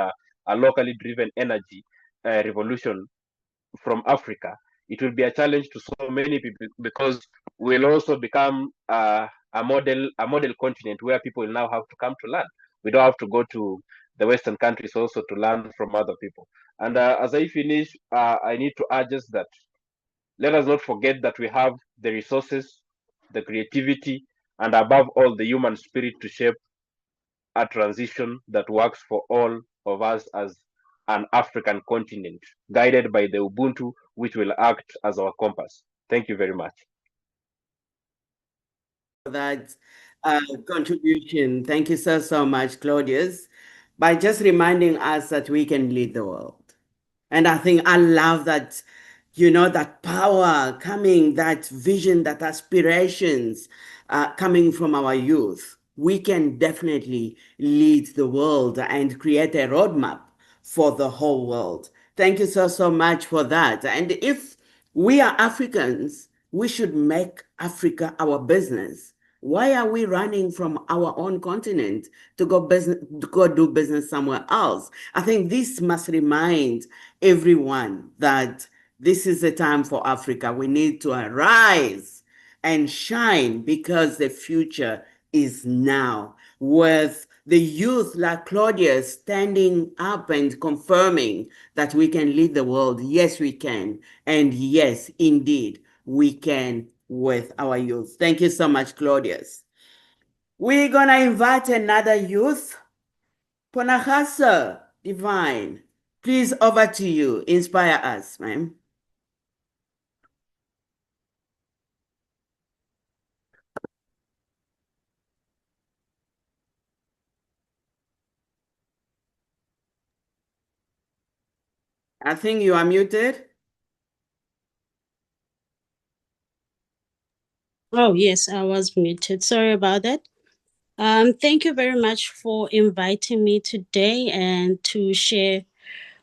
a locally driven energy revolution from Africa, it will be a challenge to so many people, because we'll also become a model continent where people now have to come to learn. We don't have to go to the Western countries also to learn from other people. And as I finish, I need to urge us that let us not forget that we have the resources, the creativity, and above all, the human spirit to shape a transition that works for all of us as an African continent, guided by the Ubuntu, which will act as our compass. Thank you very much. For that contribution. Thank you so much, Claudius, by just reminding us that we can lead the world. And I think I love that, that power coming, that vision, that aspirations coming from our youth. We can definitely lead the world and create a roadmap for the whole world. Thank you so much for that. And if we are Africans, we should make Africa our business. Why are we running from our own continent to go do business somewhere else? I think this must remind everyone that this is the time for Africa. We need to arise and shine because the future is now, with the youth like Claudia standing up and confirming that we can lead the world. Yes, we can. And yes, indeed, we can with our youth. Thank you so much, Claudius. We're going to invite another youth, Ponahasa Divine. Please, over to you. Inspire us, ma'am. I think you are muted. Oh, yes, I was muted. Sorry about that. Thank you very much for inviting me today and to share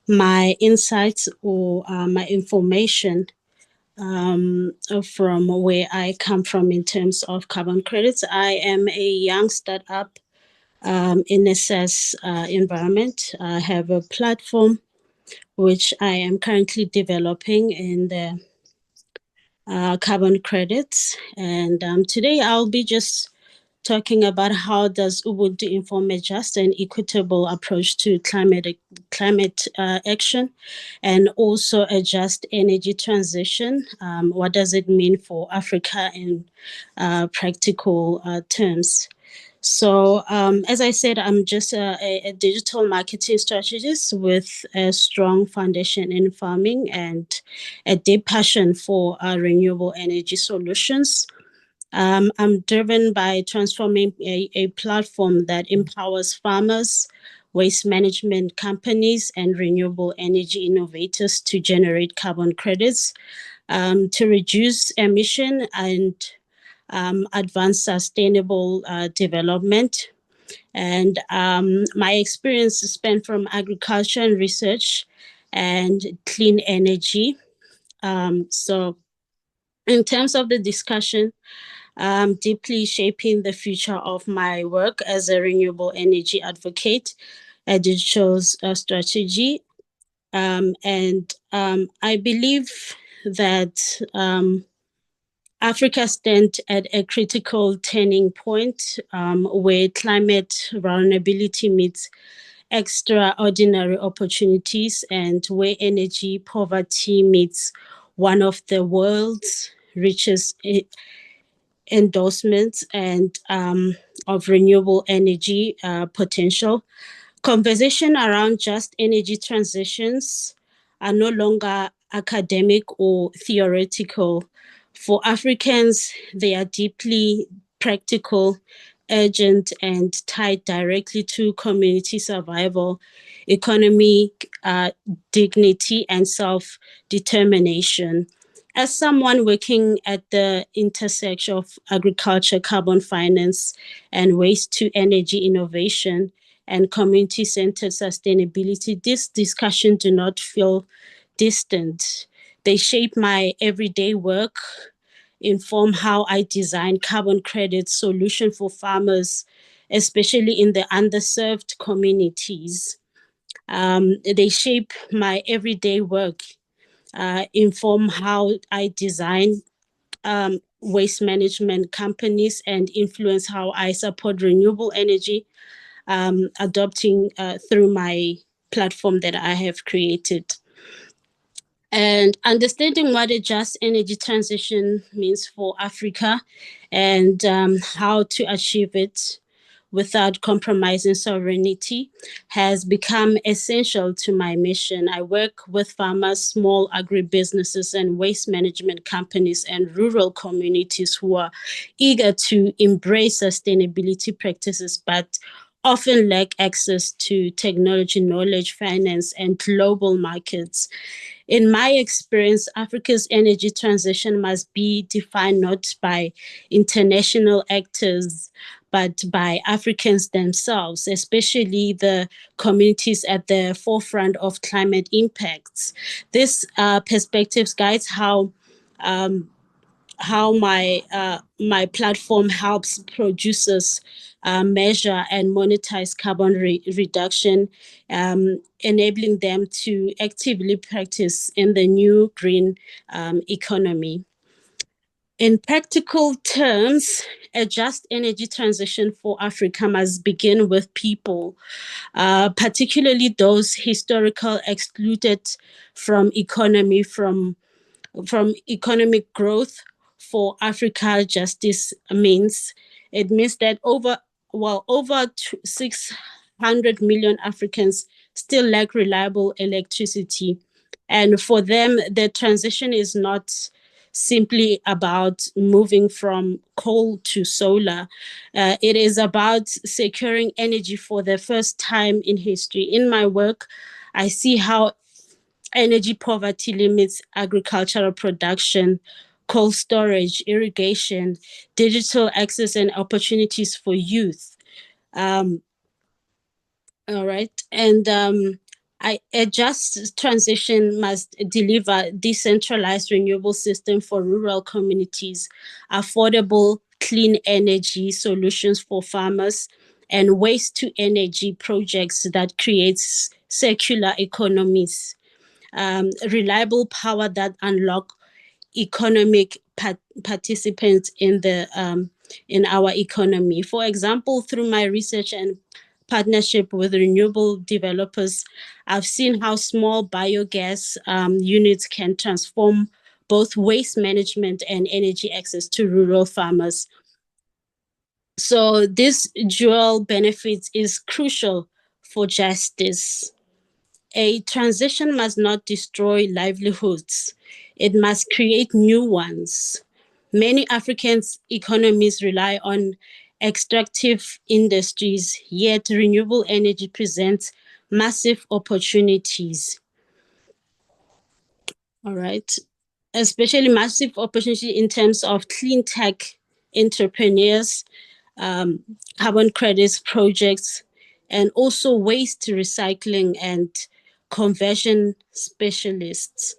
my insights or my information from where I come from in terms of carbon credits. I am a young startup in a SaaS environment. I have a platform which I am currently developing in the carbon credits. And today I'll be just talking about how does Ubuntu inform a just and equitable approach to climate action, and also a just energy transition. What does it mean for Africa in practical terms? So, as I said, I'm just a digital marketing strategist with a strong foundation in farming and a deep passion for renewable energy solutions. I'm driven by transforming a platform that empowers farmers, waste management companies, and renewable energy innovators to generate carbon credits, to reduce emission and advance sustainable development. And my experience is spent from agriculture and research and clean energy. So, in terms of the discussion, deeply shaping the future of my work as a renewable energy advocate, a digital strategy. And I believe that Africa stands at a critical turning point where climate vulnerability meets extraordinary opportunities, and where energy poverty meets one of the world's richest endorsements and of renewable energy potential. Conversation around just energy transitions are no longer academic or theoretical. For Africans, they are deeply practical, urgent, and tied directly to community survival, economic dignity, and self-determination. As someone working at the intersection of agriculture, carbon finance, and waste to energy innovation, and community-centered sustainability, this discussion do not feel distant. They shape my everyday work, inform how I design carbon credit solution for farmers, especially in the underserved communities. They shape my everyday work, inform how I design waste management companies, and influence how I support renewable energy adopting through my platform that I have created. And understanding what a just energy transition means for Africa and how to achieve it without compromising sovereignty has become essential to my mission. I work with farmers, small agribusinesses, and waste management companies and rural communities who are eager to embrace sustainability practices, but often lack access to technology, knowledge, finance, and global markets. In my experience, Africa's energy transition must be defined not by international actors, but by Africans themselves, especially the communities at the forefront of climate impacts. This perspectives guides how my platform helps producers measure and monetize carbon reduction, enabling them to actively practice in the new green economy. In practical terms, a just energy transition for Africa must begin with people, particularly those historical excluded from economic growth. For Africa, justice means that over 600 million Africans still lack reliable electricity, and for them, the transition is not simply about moving from coal to solar. It is about securing energy for the first time in history. In my work, I see how energy poverty limits agricultural production, cold storage, irrigation, digital access, and opportunities for youth. All right. And a just transition must deliver decentralized renewable system for rural communities, affordable clean energy solutions for farmers, and waste to energy projects that creates circular economies, reliable power that unlock economic participants in our economy. For example, through my research and partnership with renewable developers, I've seen how small biogas units can transform both waste management and energy access to rural farmers. So this dual benefits is crucial for justice. A transition must not destroy livelihoods. It must create new ones. Many African economies rely on extractive industries, yet renewable energy presents massive opportunities. All right. Especially massive opportunity in terms of clean tech entrepreneurs, carbon credits projects, and also waste recycling and conversion specialists.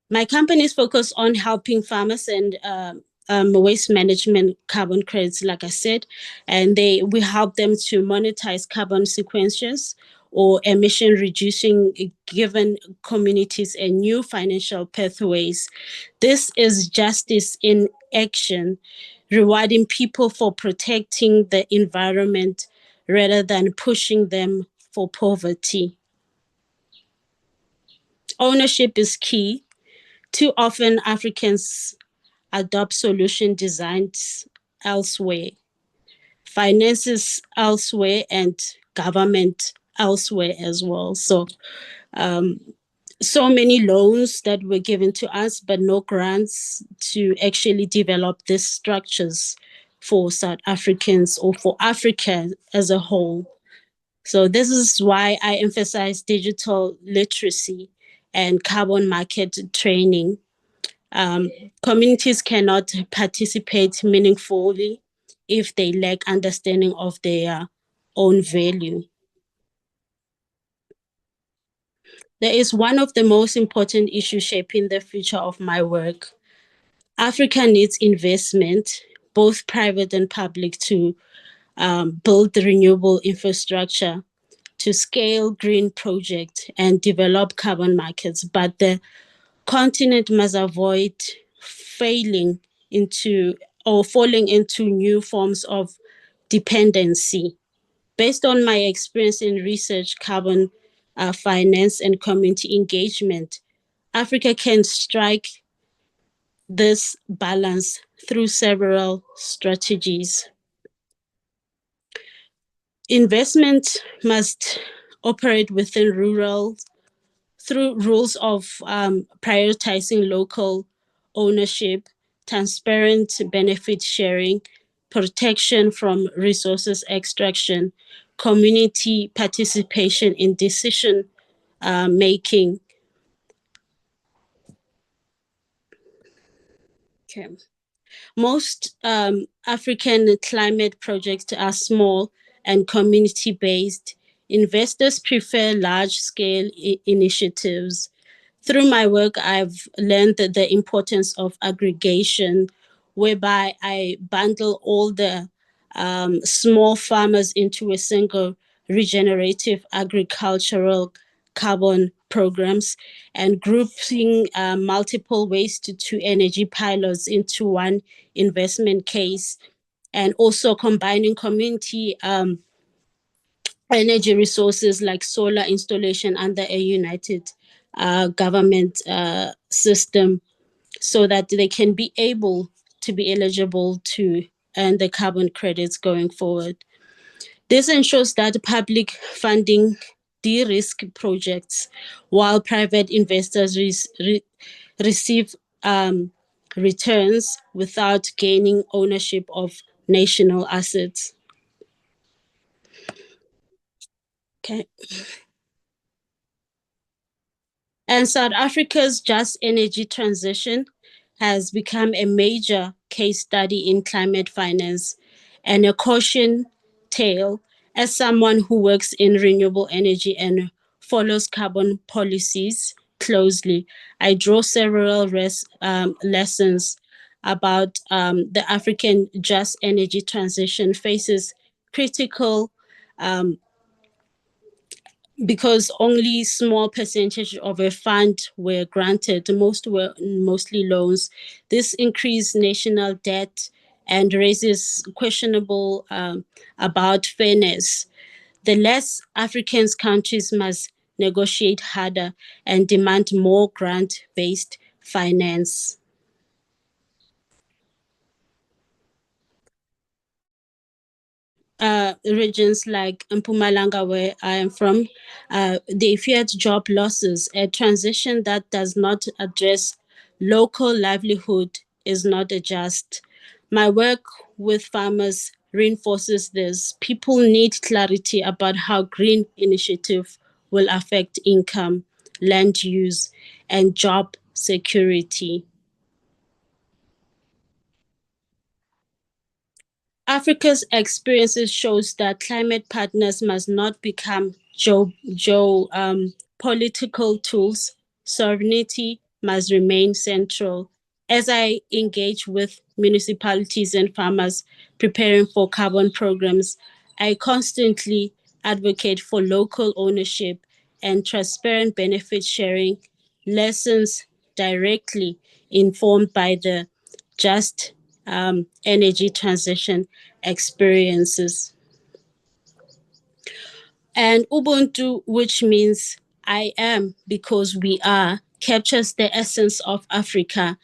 My companies focus on helping farmers and waste management carbon credits, like I said, and we help them to monetize carbon sequesters or emission reducing, given communities and new financial pathways. This is justice in action, rewarding people for protecting the environment rather than pushing them for poverty. Ownership is key. Too often, Africans adopt solution designs elsewhere, finances elsewhere, and government elsewhere as well. So many loans that were given to us, but no grants to actually develop these structures for South Africans or for Africa as a whole. So this is why I emphasize digital literacy and carbon market training. Communities cannot participate meaningfully if they lack understanding of their own value. There is one of the most important issues shaping the future of my work. Africa needs investment, both private and public, to build the renewable infrastructure, to scale green projects and develop carbon markets. But the continent must avoid falling into new forms of dependency. Based on my experience in research, carbon finance, and community engagement, Africa can strike this balance through several strategies. Investment must operate within through rules of prioritizing local ownership, transparent benefit sharing, protection from resources extraction, community participation in decision making. Okay. Most African climate projects are small and community-based. Investors prefer large-scale initiatives. Through my work, I've learned the importance of aggregation, whereby I bundle all the small farmers into a single regenerative agricultural carbon programs and grouping multiple waste to energy pilots into one investment case, and also combining community energy resources like solar installation under a united government system, so that they can be able to be eligible to earn the carbon credits going forward. This ensures that public funding de-risk projects while private investors receive returns without gaining ownership of national assets. Okay. And South Africa's just energy transition has become a major case study in climate finance and a caution tale. As someone who works in renewable energy and follows carbon policies closely, I draw several lessons about the African just energy transition faces critical because only small percentage of a fund were granted. Most were mostly loans. This increased national debt and raises questionable about fairness. The less African countries must negotiate harder and demand more grant-based finance. Regions like Mpumalanga, where I am from, they feared job losses. A transition that does not address local livelihood is not a just. My work with farmers reinforces this. People need clarity about how green initiative will affect income, land use, and job security. Africa's experiences shows that climate partners must not become political tools. Sovereignty must remain central. As I engage with municipalities and farmers preparing for carbon programs, I constantly advocate for local ownership and transparent benefit sharing, lessons directly informed by the just energy transition experiences. And Ubuntu, which means I am because we are, captures the essence of Africa's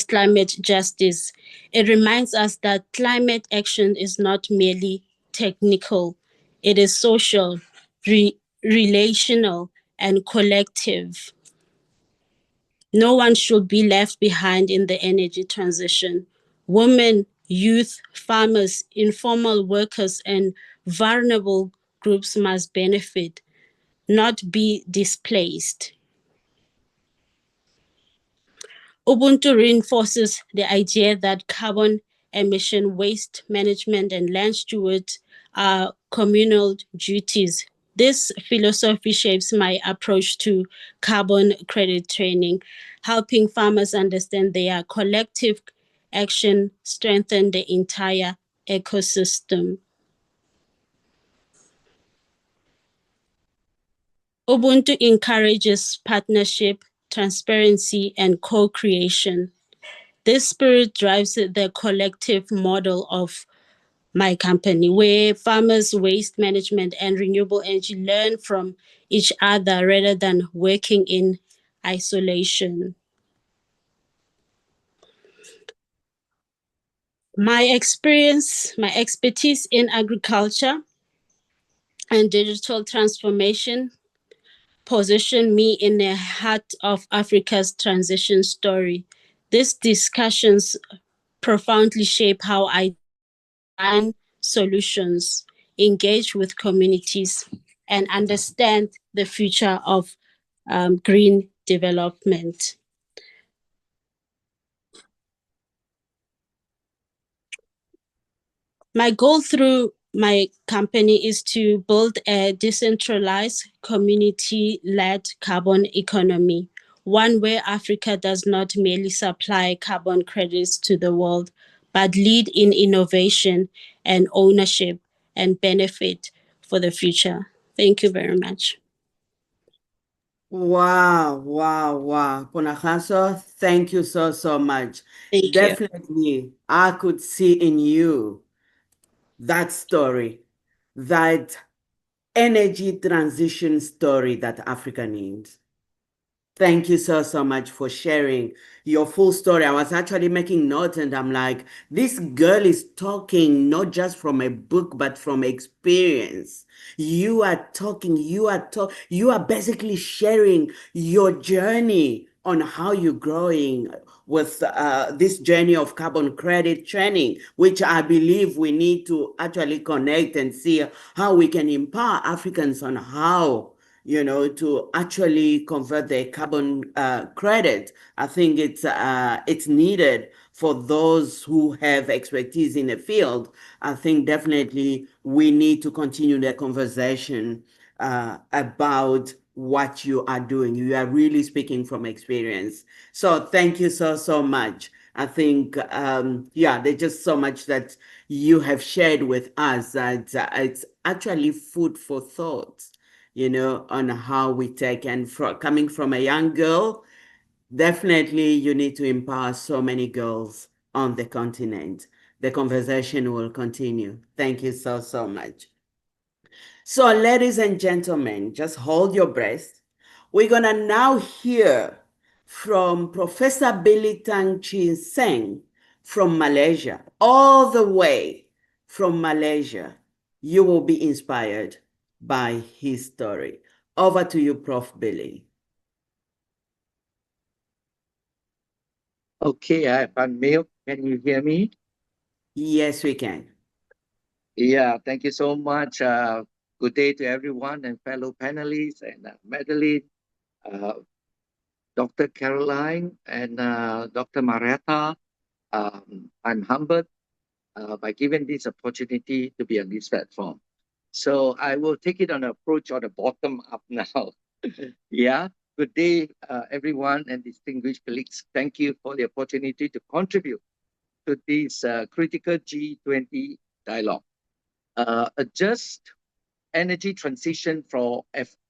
climate justice. It reminds us that climate action is not merely technical, it is social, relational, and collective. No one should be left behind in the energy transition. Women, youth, farmers, informal workers, and vulnerable groups must benefit, not be displaced. Ubuntu reinforces the idea that carbon emission, waste management, and land stewards are communal duties. This philosophy shapes my approach to carbon credit training, helping farmers understand their collective action strengthen the entire ecosystem. Ubuntu encourages partnership, transparency, and co-creation. This spirit drives the collective model of my company, where farmers, waste management, and renewable energy learn from each other rather than working in isolation. My expertise in agriculture and digital transformation position me in the heart of Africa's transition story. These discussions profoundly shape how I design solutions, engage with communities, and understand the future of green development. My goal through my company is to build a decentralized, community-led carbon economy, one where Africa does not merely supply carbon credits to the world, but lead in innovation and ownership and benefit for the future. Thank you very much. Wow, wow, wow. Ponakaso, thank you so, so much. Thank you. Definitely, I could see in you that story, that energy transition story that Africa needs. Thank you so, so much for sharing your full story. I was actually making notes and I'm like, this girl is talking not just from a book, but from experience. You are talking, you are basically sharing your journey on how you're growing with this journey of carbon credit training, which I believe we need to actually connect and see how we can empower Africans on how to actually convert the carbon credit. I think it's needed for those who have expertise in the field. I think definitely we need to continue the conversation about what you are doing. You are really speaking from experience. So thank you so, so much. I think, there's just so much that you have shared with us that it's actually food for thought, on how we take. And coming from a young girl, definitely you need to empower so many girls on the continent. The conversation will continue. Thank you so, so much. So, ladies and gentlemen, just hold your breath. We're going to now hear from Professor Billy Tang Chin Seng from Malaysia, all the way from Malaysia. You will be inspired by his story. Over to you, Prof. Billy. Okay, I have unmute. Can you hear me? Yes, we can. Yeah, thank you so much. Good day to everyone and fellow panelists and Madeline, Dr. Caroline, and Dr. Marietta. I'm humbled by given this opportunity to be on this platform. So I will take it on an approach on the bottom up now. Yeah, good day, everyone and distinguished colleagues. Thank you for the opportunity to contribute to this critical G20 dialogue. A just energy transition for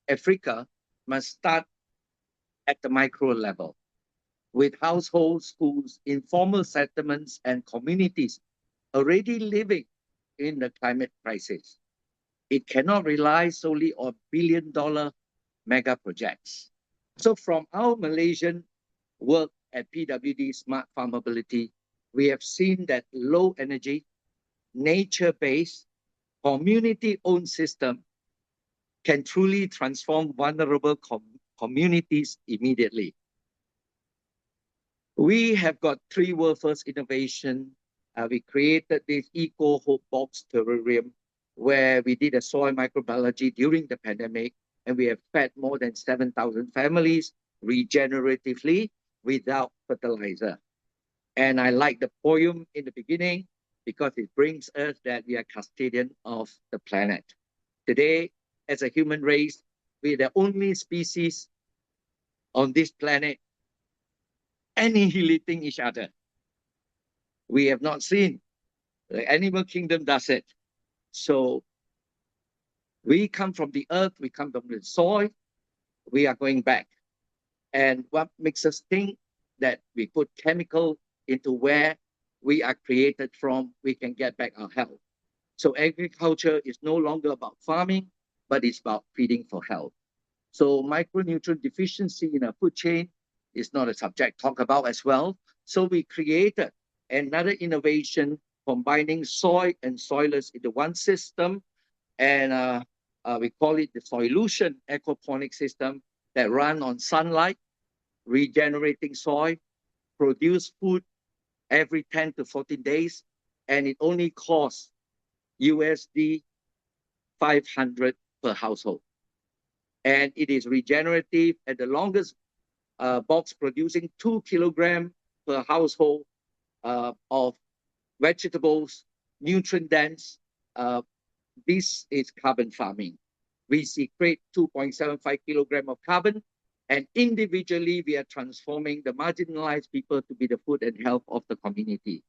Africa must start at the micro level, with households, schools, informal settlements, and communities already living in the climate crisis. It cannot rely solely on billion-dollar mega projects. So from our Malaysian work at PWD Smart Farmability, we have seen that low energy, nature-based, community-owned system can truly transform vulnerable communities immediately. We have got 3 world first innovation. We created this Eco Hope Box terrarium where we did a soil microbiology during the pandemic, and we have fed more than 7,000 families regeneratively without fertilizer. And I like the poem in the beginning because it brings us that we are custodian of the planet. Today, as a human race, we're the only species on this planet annihilating each other. We have not seen the animal kingdom does it. So we come from the earth, we come from the soil, we are going back. And what makes us think that we put chemical into where we are created from, we can get back our health. So agriculture is no longer about farming, but it's about feeding for health. So micronutrient deficiency in a food chain is not a subject talked about as well. So we created another innovation combining soil and soilers into one system. And we call it the Soilution aquaponic system that run on sunlight, regenerating soil, produce food every 10 to 14 days, and it only costs USD 500 per household. And it is regenerative at the longest box producing 2 kilograms per household of vegetables nutrient dense. This is carbon farming. We sequester 2.75 kilogram of carbon, and individually we are transforming the marginalized people to be the food and health of the community.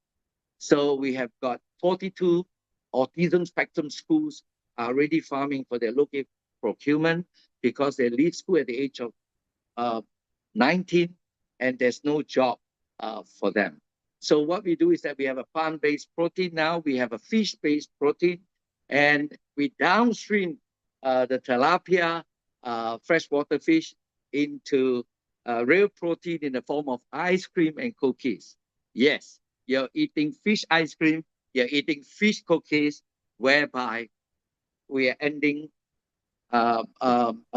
So we have got 42 autism spectrum schools are already farming for their local procurement because they leave school at the age of 19 and there's no job for them. So what we do is that we have a plant-based protein now, we have a fish-based protein, and we downstream the tilapia, freshwater fish into real protein in the form of ice cream and cookies. Yes, you're eating fish ice cream, you're eating fish cookies, whereby we are ending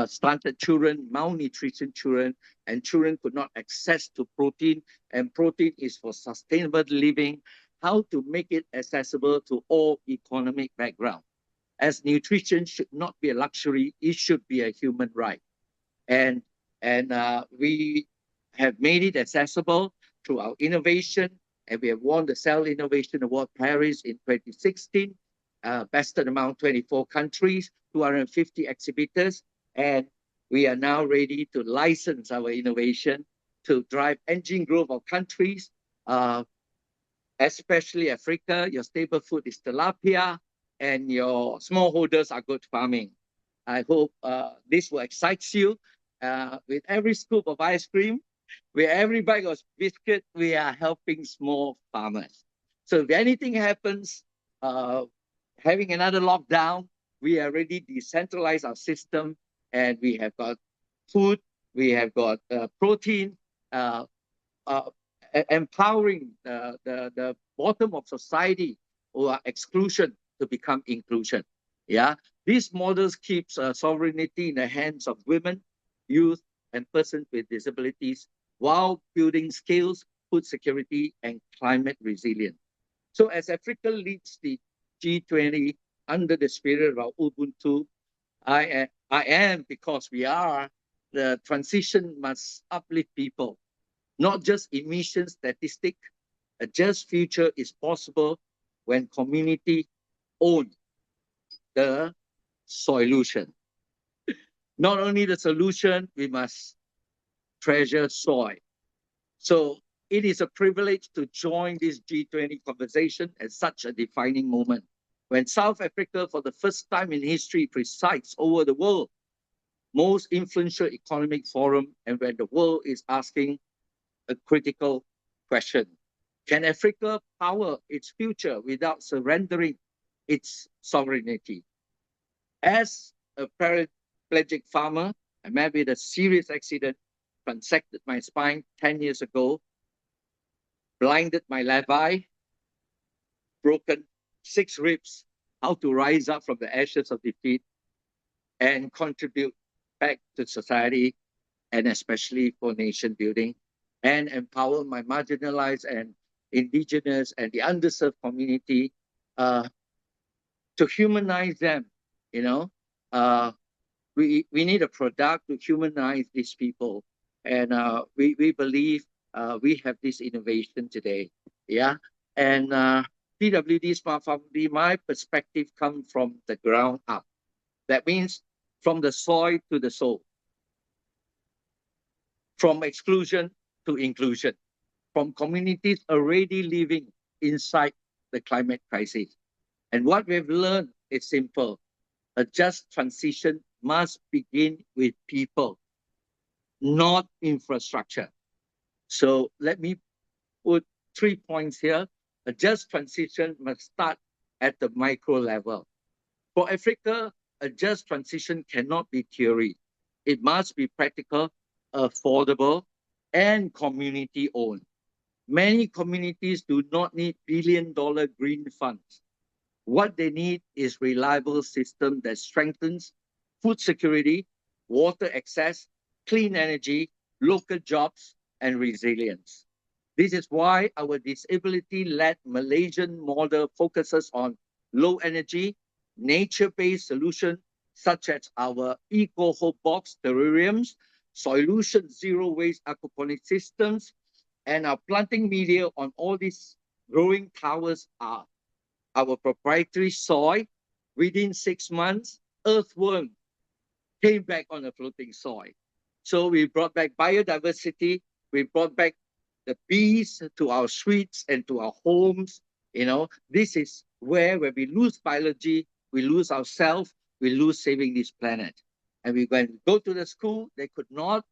stunted children, malnutrition children, and children could not access to protein, and protein is for sustainable living. How to make it accessible to all economic background. As nutrition should not be a luxury, it should be a human right. And we have made it accessible through our innovation, and we have won the Cell Innovation Award Paris in 2016, bested among 24 countries, 250 exhibitors, and we are now ready to license our innovation to drive engine growth of countries, especially Africa. Your staple food is tilapia, and your smallholders are good farming. I hope this will excite you. With every scoop of ice cream, with every bag of biscuit, we are helping small farmers. So if anything happens, having another lockdown, we already decentralized our system, and we have got food, we have got protein, empowering the bottom of society who are exclusion to become inclusion. Yeah, these models keeps sovereignty in the hands of women, youth, and persons with disabilities, while building skills, food security, and climate resilience. So as Africa leads the G20 under the spirit of Ubuntu, I am, because we are, the transition must uplift people, not just emission statistic. A just future is possible when community own the solution. Not only the solution, we must treasure soil. So it is a privilege to join this G20 conversation at such a defining moment, when South Africa, for the first time in history, presides over the world most influential economic forum, and when the world is asking a critical question. Can Africa power its future without surrendering its sovereignty? As a paraplegic farmer, I met with a serious accident, transected my spine 10 years ago, blinded my left eye, broken 6 ribs, how to rise up from the ashes of defeat and contribute back to society, and especially for nation building, and empower my marginalized and indigenous and the underserved community to humanize them. You know, we need a product to humanize these people, and we believe we have this innovation today. Yeah, and PWD Smart Family, my perspective comes from the ground up. That means from the soil to the soul, from exclusion to inclusion, from communities already living inside the climate crisis. And what we've learned is simple. A just transition must begin with people, not infrastructure. So let me put 3 points here. A just transition must start at the micro level. For Africa, a just transition cannot be theory. It must be practical, affordable, and community-owned. Many communities do not need billion-dollar green funds. What they need is reliable system that strengthens food security, water access, clean energy, local jobs, and resilience. This is why our disability-led Malaysian model focuses on low energy, nature-based solutions such as our eco-hope box terrariums, solution zero waste aquaponic systems, and our planting media on all these growing towers are our proprietary soil. Within 6 months, earthworm came back on the floating soil. So we brought back biodiversity. We brought back the bees to our streets and to our homes. This is where when we lose biology, we lose ourselves, we lose saving this planet. And we go to the school, they could not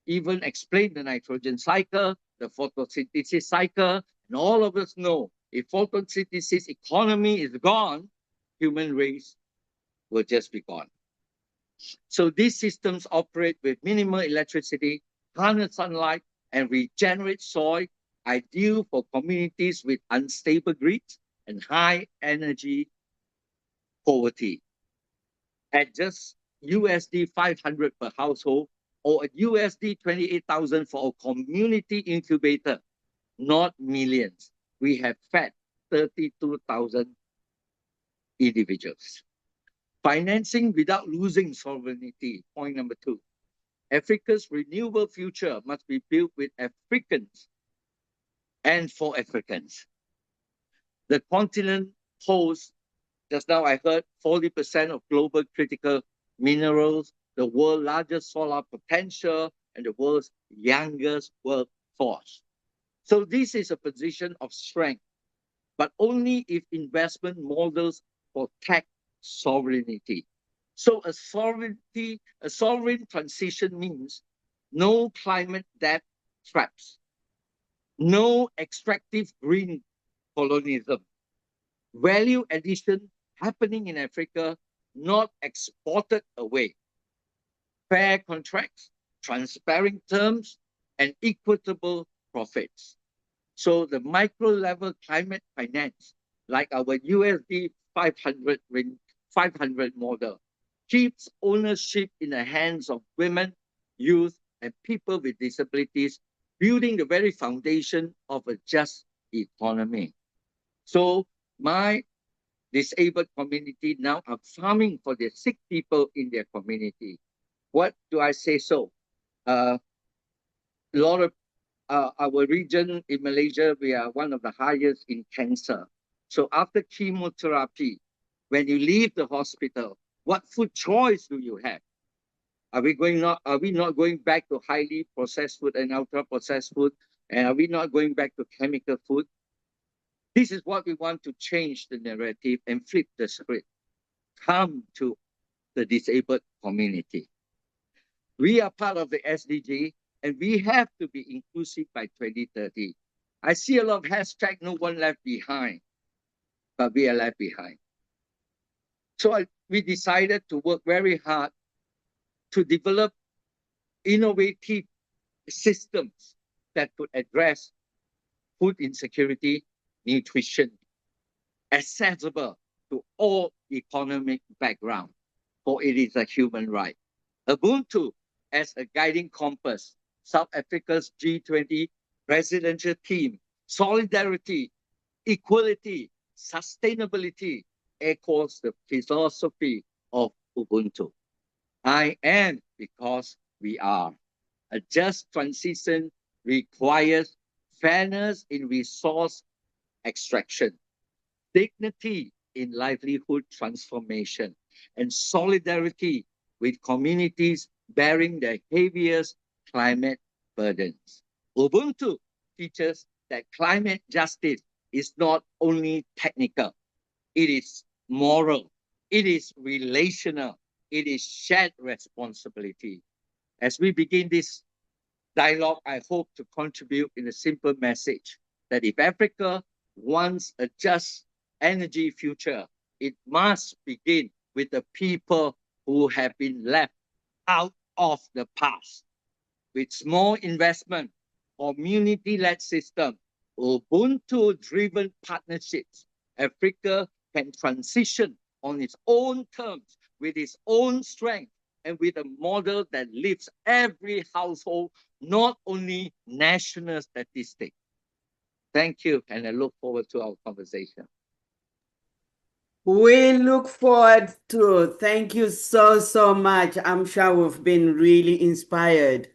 even explain the nitrogen cycle, the photosynthesis cycle, and all of us know if photosynthesis economy is gone, human race will just be gone. So these systems operate with minimal electricity, harness sunlight, and regenerate soil, ideal for communities with unstable grids and high energy poverty. At just USD 500 per household or at USD 28,000 for a community incubator, not millions. We have fed 32,000 individuals. Financing without losing sovereignty, point number 2. Africa's renewable future must be built with Africans and for Africans. The continent holds, just now I heard, 40% of global critical minerals, the world's largest solar potential, and the world's youngest workforce. So this is a position of strength, but only if investment models protect sovereignty. So a sovereign transition means no climate debt traps, no extractive green colonialism, value addition happening in Africa, not exported away, fair contracts, transparent terms, and equitable profits. So the micro level climate finance, like our USD 500 model, keeps ownership in the hands of women, youth, and people with disabilities, building the very foundation of a just economy. So my disabled community now are farming for the sick people in their community. What do I say so? A lot of our region in Malaysia, we are one of the highest in cancer. So after chemotherapy, when you leave the hospital, what food choice do you have? Are we not going back to highly processed food and ultra processed food? And are we not going back to chemical food? This is what we want to change the narrative and flip the script. Come to the disabled community. We are part of the SDG and we have to be inclusive by 2030. I see a lot of hashtag no one left behind, but we are left behind. So we decided to work very hard to develop innovative systems that could address food insecurity, nutrition, accessible to all economic backgrounds, for it is a human right. Ubuntu as a guiding compass, South Africa's G20 presidential team, solidarity, equality, sustainability echoes the philosophy of Ubuntu. I am because we are. A just transition requires fairness in resource extraction, dignity in livelihood transformation, and solidarity with communities bearing the heaviest climate burdens. Ubuntu teaches that climate justice is not only technical, it is moral, it is relational, it is shared responsibility. As we begin this dialogue, I hope to contribute in a simple message that if Africa wants a just energy future, it must begin with the people who have been left out of the past. With small investment, community-led system, Ubuntu-driven partnerships, Africa can transition on its own terms, with its own strength, and with a model that lifts every household, not only national statistics. Thank you, and I look forward to our conversation. We look forward to. Thank you so much. I'm sure we've been really inspired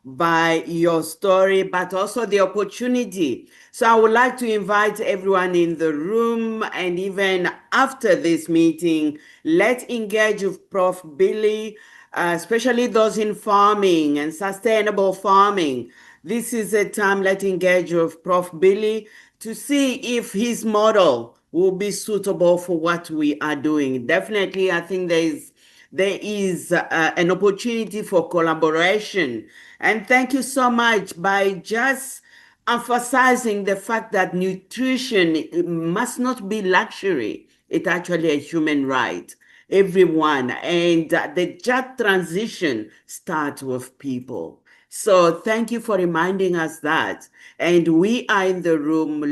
by your story, but also the opportunity. So I would like to invite everyone in the room, and even after this meeting, let's engage with Prof. Billy, especially those in farming and sustainable farming. This is a time, let's engage with Prof. Billy to see if his model will be suitable for what we are doing. Definitely, I think there is an opportunity for collaboration. And thank you so much by just emphasizing the fact that nutrition must not be luxury. It's actually a human right. Everyone. And the just transition starts with people. So thank you for reminding us that. And we are in the room.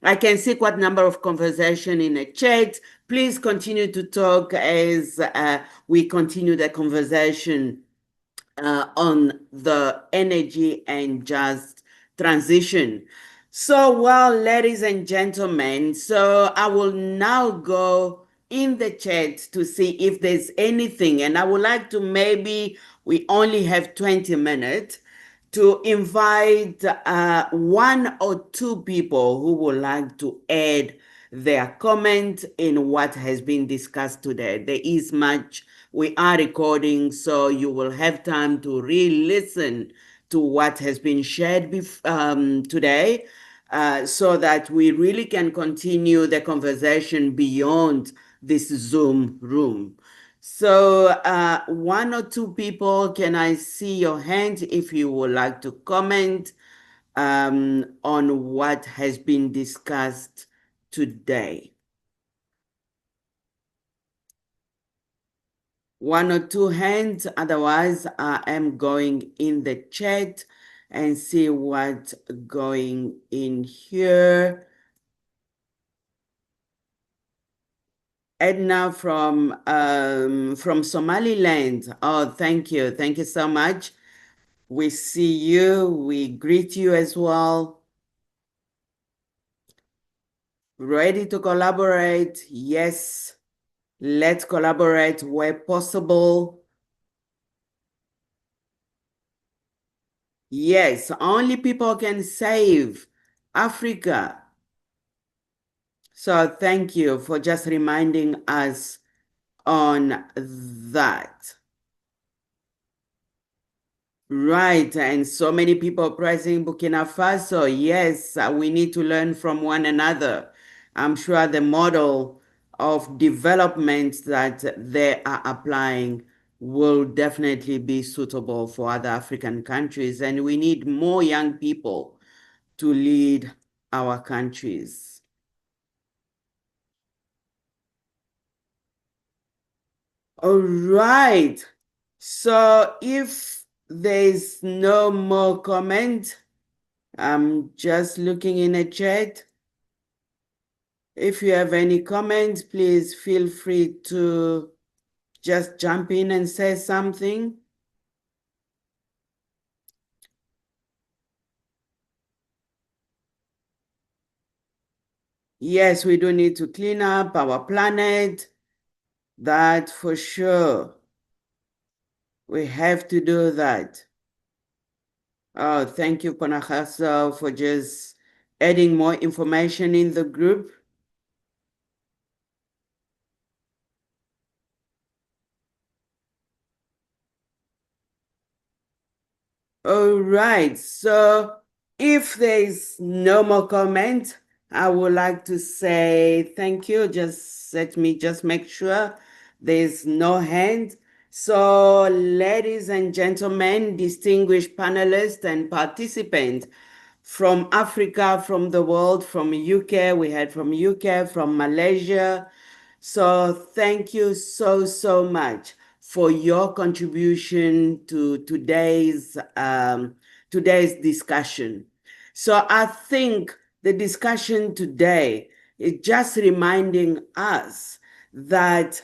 I can see quite a number of conversation in the chat. Please continue to talk as we continue the conversation on the energy and just transition. So, well, ladies and gentlemen, so I will now go in the chat to see if there's anything, and I would like to maybe we only have 20 minutes to invite one or two people who would like to add their comment in what has been discussed today. There is much we are recording, so you will have time to re-listen to what has been shared today, so that we really can continue the conversation beyond this Zoom room. So one or two people, can I see your hand if you would like to comment on what has been discussed today? One or two hands, otherwise I am going in the chat and see what's going in here. Edna from Somaliland. Oh, thank you so much. We see you, we greet you as well. Ready to collaborate? Yes, let's collaborate where possible. Yes, only people can save Africa. So thank you for just reminding us on that. Right, and so many people praising Burkina Faso. Yes, we need to learn from one another. I'm sure the model of development that they are applying will definitely be suitable for other African countries, and we need more young people to lead our countries. All right. So if there's no more comment, I'm just looking in a chat. If you have any comments, please feel free to just jump in and say something. Yes, we do need to clean up our planet. That for sure. We have to do that. Oh, thank you, Panahasa, for just adding more information in the group. All right, so if there is no more comment, I would like to say thank you. Just let me just make sure there's no hand. So, ladies and gentlemen, distinguished panelists and participants from Africa, from the world, from UK, we had from UK, from Malaysia. So thank you so much for your contribution to today's discussion. So I think the discussion today is just reminding us that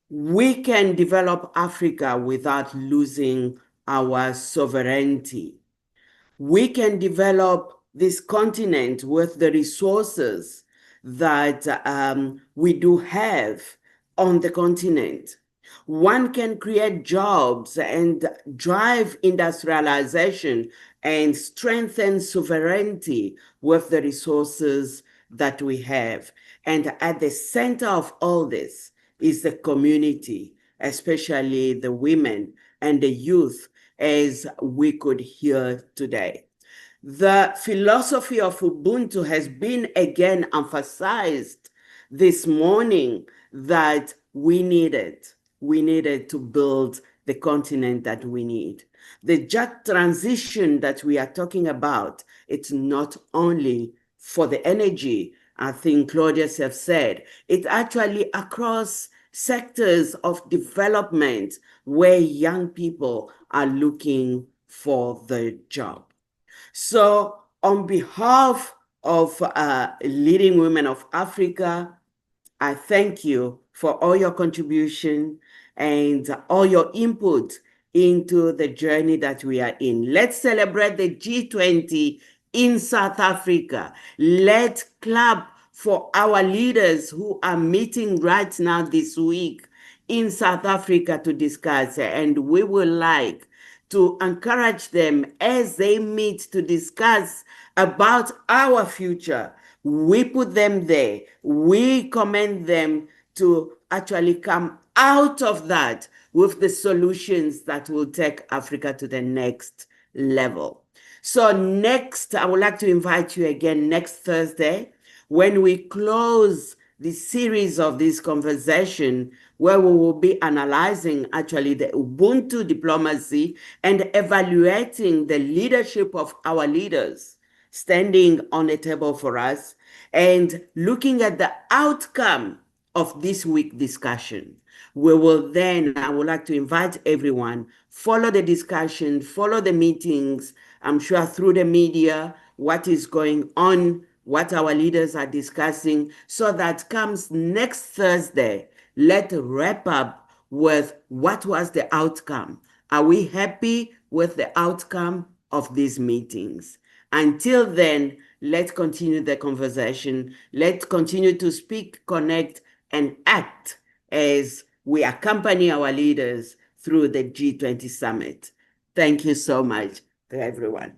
we can develop Africa without losing our sovereignty. We can develop this continent with the resources that we do have on the continent. One can create jobs and drive industrialization and strengthen sovereignty with the resources that we have. And at the center of all this is the community, especially the women and the youth, as we could hear today. The philosophy of Ubuntu has been again emphasized this morning that we needed to build the continent that we need. The just transition that we are talking about, it's not only for the energy, I think Claudius have said, it's actually across sectors of development where young people are looking for the job. So on behalf of leading women of Africa, I thank you for all your contribution and all your input into the journey that we are in. Let's celebrate the G20 in South Africa. Let's clap for our leaders who are meeting right now this week in South Africa to discuss, and we would like to encourage them as they meet to discuss about our future. We put them there. We commend them to actually come out of that with the solutions that will take Africa to the next level. So next, I would like to invite you again next Thursday when we close the series of this conversation, where we will be analyzing actually the Ubuntu diplomacy and evaluating the leadership of our leaders standing on the table for us and looking at the outcome of this week's discussion. We will then, I would like to invite everyone, follow the discussion, follow the meetings, I'm sure through the media, what is going on, what our leaders are discussing, so that comes next Thursday, let's wrap up with what was the outcome. Are we happy with the outcome of these meetings? Until then, let's continue the conversation. Let's continue to speak, connect, and act as we accompany our leaders through the G20 Summit. Thank you so much to everyone.